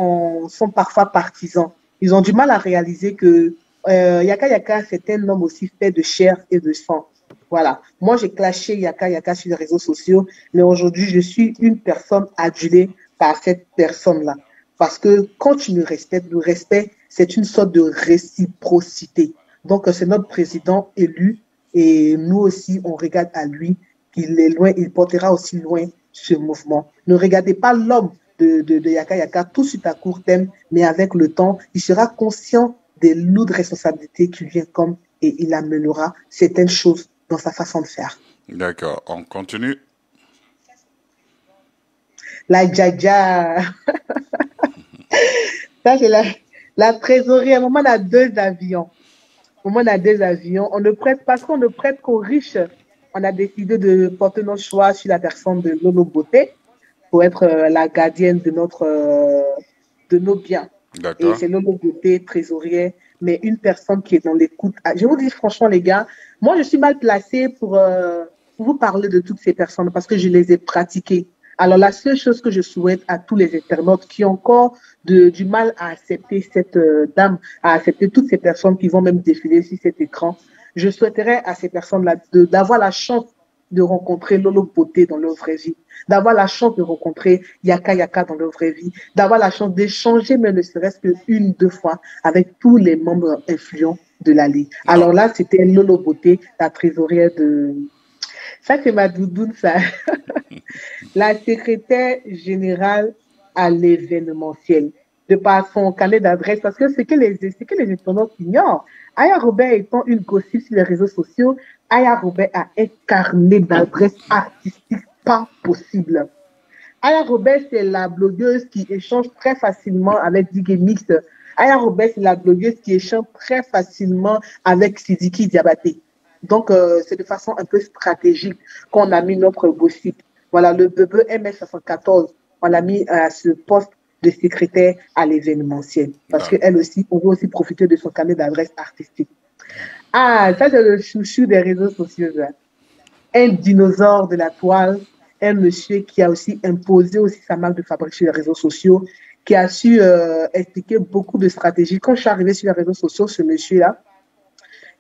sont parfois partisans. Ils ont du mal à réaliser que Yaka Yaka, c'est un homme aussi fait de chair et de sang. Voilà. Moi, j'ai clashé Yaka Yaka sur les réseaux sociaux, mais aujourd'hui, je suis une personne adulée par cette personne-là. Parce que quand tu me respectes, le respect, c'est une sorte de réciprocité. Donc, c'est notre président élu et nous aussi, on regarde à lui. Il est loin, il portera aussi loin ce mouvement. Ne regardez pas l'homme de Yaka Yaka tout de suite à court terme, mais avec le temps, il sera conscient des lourdes responsabilités qui lui incombent et il améliorera certaines choses dans sa façon de faire. D'accord, on continue. La Djaja, ça c'est la trésorerie. À un moment, on a 2 avions. On a 2 avions. On ne prête parce qu'on ne prête qu'aux riches. On a décidé de porter nos choix sur la personne de Lolo Beauté pour être la gardienne de de nos biens. Et c'est Lolo Beauté, trésorière, mais une personne qui est dans l'écoute. Je vous dis franchement, les gars, moi, je suis mal placée pour vous parler de toutes ces personnes parce que je les ai pratiquées. Alors, la seule chose que je souhaite à tous les internautes qui ont encore du mal à accepter cette dame, à accepter toutes ces personnes qui vont même défiler sur cet écran, je souhaiterais à ces personnes-là d'avoir la chance de rencontrer Lolo Beauté dans leur vraie vie, d'avoir la chance de rencontrer Yaka Yaka dans leur vraie vie, d'avoir la chance d'échanger, mais ne serait-ce qu'une, 2 fois, avec tous les membres influents de la Ligue. Alors là, c'était Lolo Beauté, la trésorière de... Ça, c'est ma doudoune, ça. La secrétaire générale à l'événementiel, de par son carnet d'adresse, parce que ce que les internautes ignorent, Aya Robert étant une gossip sur les réseaux sociaux, Aya Robert a un carnet d'adresse artistique pas possible. Aya Robert, c'est la blogueuse qui échange très facilement avec DJ Mix. Aya Robert, c'est la blogueuse qui échange très facilement avec Sidiki Diabaté. Donc, c'est de façon un peu stratégique qu'on a mis notre gossip. Voilà, le bebe MS74, on l'a mis à ce poste de secrétaire à l'événementiel. Parce qu'elle aussi, on veut aussi profiter de son carnet d'adresse artistique. Ah, ça, c'est le chouchou des réseaux sociaux. Là. Un dinosaure de la toile, un monsieur qui a aussi imposé aussi sa marque de fabrique sur les réseaux sociaux, qui a su expliquer beaucoup de stratégies. Quand je suis arrivée sur les réseaux sociaux, ce monsieur-là,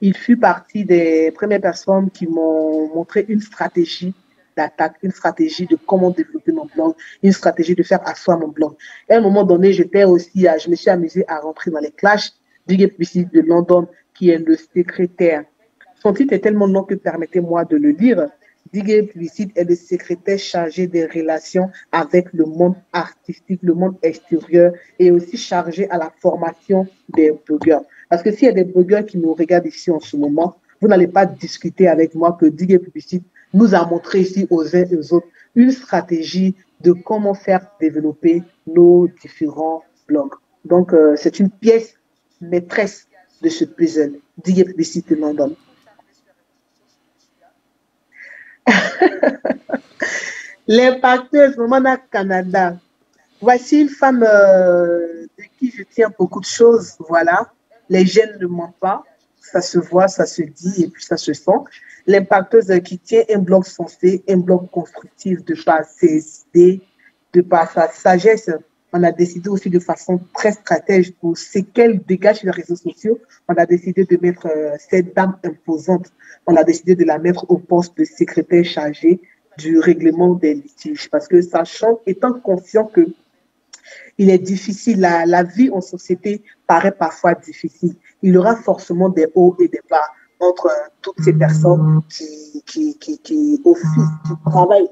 il fut partie des premières personnes qui m'ont montré une stratégie d'attaque, une stratégie de comment développer mon blog, une stratégie de faire asseoir mon blog. Et à un moment donné, je me suis amusée à rentrer dans les clashs. Big Publicity de London, qui est le secrétaire. Son titre est tellement long que permettez-moi de le lire. Big Publicity est le secrétaire chargé des relations avec le monde artistique, le monde extérieur, et aussi chargé à la formation des blogueurs. Parce que s'il y a des blogueurs qui nous regardent ici en ce moment, vous n'allez pas discuter avec moi que Dig Publicity nous a montré ici aux uns et aux autres une stratégie de comment faire développer nos différents blogs. Donc, c'est une pièce maîtresse de ce puzzle. Dig Publicity London. L'impacteuse Momana Canada. Voici une femme de qui je tiens beaucoup de choses. Voilà. Les gènes ne mentent pas. Ça se voit, ça se dit et puis ça se sent. L'impacteuse qui tient un blog sensé, un blog constructif de par ses idées, de par sa sagesse. On a décidé aussi de façon très stratégique pour ce qu'elle dégage sur les réseaux sociaux. On a décidé de mettre cette dame imposante. On a décidé de la mettre au poste de secrétaire chargé du règlement des litiges. Parce que sachant, étant conscient que il est difficile, la vie en société paraît parfois difficile. Il y aura forcément des hauts et des bas entre toutes ces personnes qui officient, qui travaillent.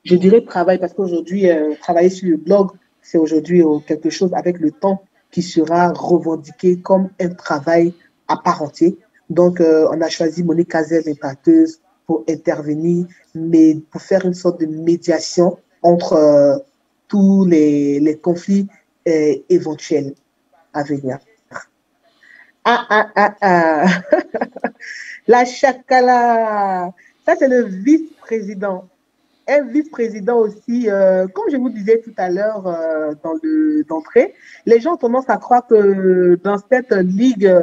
Je dirais travail parce qu'aujourd'hui, travailler sur le blog, c'est aujourd'hui quelque chose avec le temps qui sera revendiqué comme un travail à part entière. Donc, on a choisi Monique Cazel, l'impacteuse, pour intervenir, mais pour faire une sorte de médiation entre tous les conflits éventuels à venir. La Chakala, ça c'est le vice-président. Un vice-président aussi, comme je vous disais tout à l'heure d'entrée, les gens ont tendance à croire que dans cette ligue,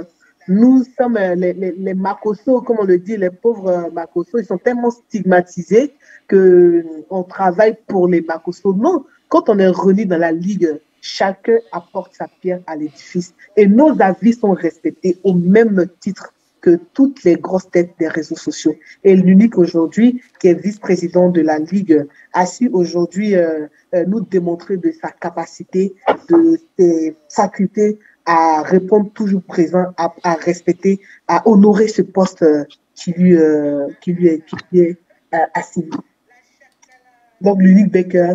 nous sommes les Makosso, comme on le dit, les pauvres Makosso, ils sont tellement stigmatisés qu'on travaille pour les Makosso. Non, quand on est réunis dans la ligue, chacun apporte sa pierre à l'édifice et nos avis sont respectés au même titre que toutes les grosses têtes des réseaux sociaux. Et l'unique aujourd'hui, qui est vice-président de la Ligue, a su aujourd'hui nous démontrer de sa capacité, de ses facultés à répondre toujours présent, à respecter, à honorer ce poste qui lui est assigné. Donc, l'unique Baker,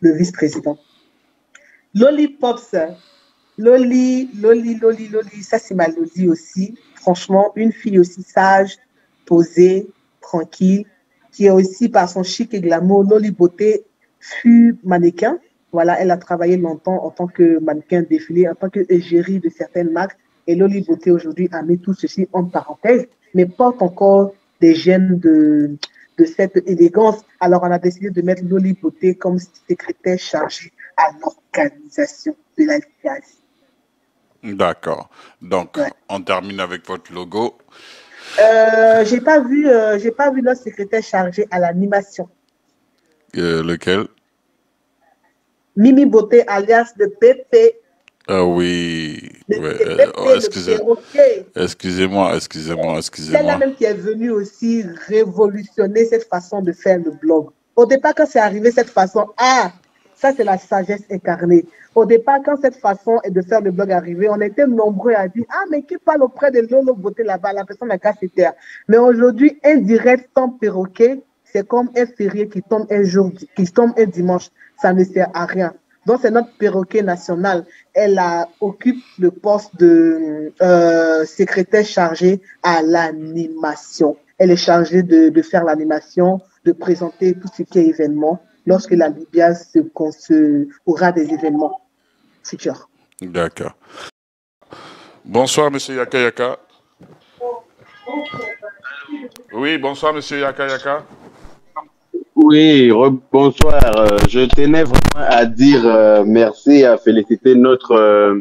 le vice-président. Lollipops. Loli. Ça, c'est ma Loli aussi. Franchement, une fille aussi sage, posée, tranquille, qui est aussi par son chic et glamour. Loli Beauté fut mannequin. Voilà, elle a travaillé longtemps en tant que mannequin défilé, en tant que égérie de certaines marques. Et Loli Beauté aujourd'hui a mis tout ceci en parenthèse, mais porte encore des gènes de cette élégance. Alors, on a décidé de mettre Loli Beauté comme secrétaire chargée à l'organisation de la l'Alliance. D'accord. Donc, Ouais. on termine avec votre logo. J'ai pas vu notre secrétaire chargé à l'animation. Lequel? Mimi Beauté, alias le Pépé. Ah oui. Le Ouais, Pépé, le perroquet. Excusez-moi. Celle-là même qui est venue aussi révolutionner cette façon de faire le blog. Au départ, quand c'est arrivé cette façon, ça c'est la sagesse incarnée. Au départ, quand cette façon de faire le blog arrivait, on était nombreux à dire, mais qui parle auprès de Lolo Beauté là-bas, la personne n'a qu'à se taire. Mais aujourd'hui, un direct sans perroquet, c'est comme un férié qui tombe un dimanche. Ça ne sert à rien. Donc, c'est notre perroquet national. Elle occupe le poste de secrétaire chargée à l'animation. Elle est chargée de faire l'animation, de présenter tout ce qui est événement lorsque la Libya aura des événements futurs. D'accord. Bonsoir, monsieur Yaka Yaka. Oui, bonsoir, monsieur Yaka Yaka. Oui, bonsoir. Je tenais vraiment à dire merci, à féliciter notre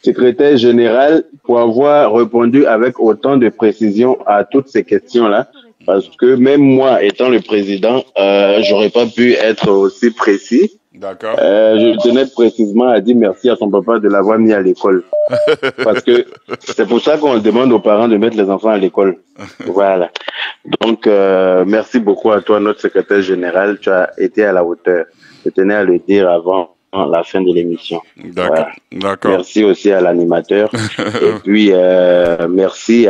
secrétaire général pour avoir répondu avec autant de précision à toutes ces questions-là. Parce que même moi, étant le président, j'aurais pas pu être aussi précis. D'accord. Je tenais précisément à dire merci à son papa de l'avoir mis à l'école. Parce que c'est pour ça qu'on demande aux parents de mettre les enfants à l'école. Voilà. Donc, merci beaucoup à toi, notre secrétaire général. Tu as été à la hauteur. Je tenais à le dire avant la fin de l'émission. D'accord. Voilà. D'accord. Merci aussi à l'animateur. Et puis, merci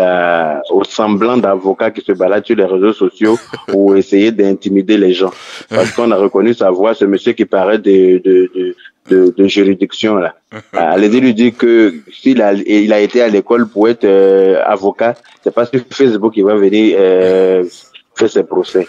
aux semblants d'avocats qui se baladent sur les réseaux sociaux pour essayer d'intimider les gens. Parce qu'on a reconnu sa voix, ce monsieur qui paraît de juridiction là. Allez-y lui dire que s'il a été à l'école pour être avocat, c'est pas sur Facebook qu'il va venir faire ses procès.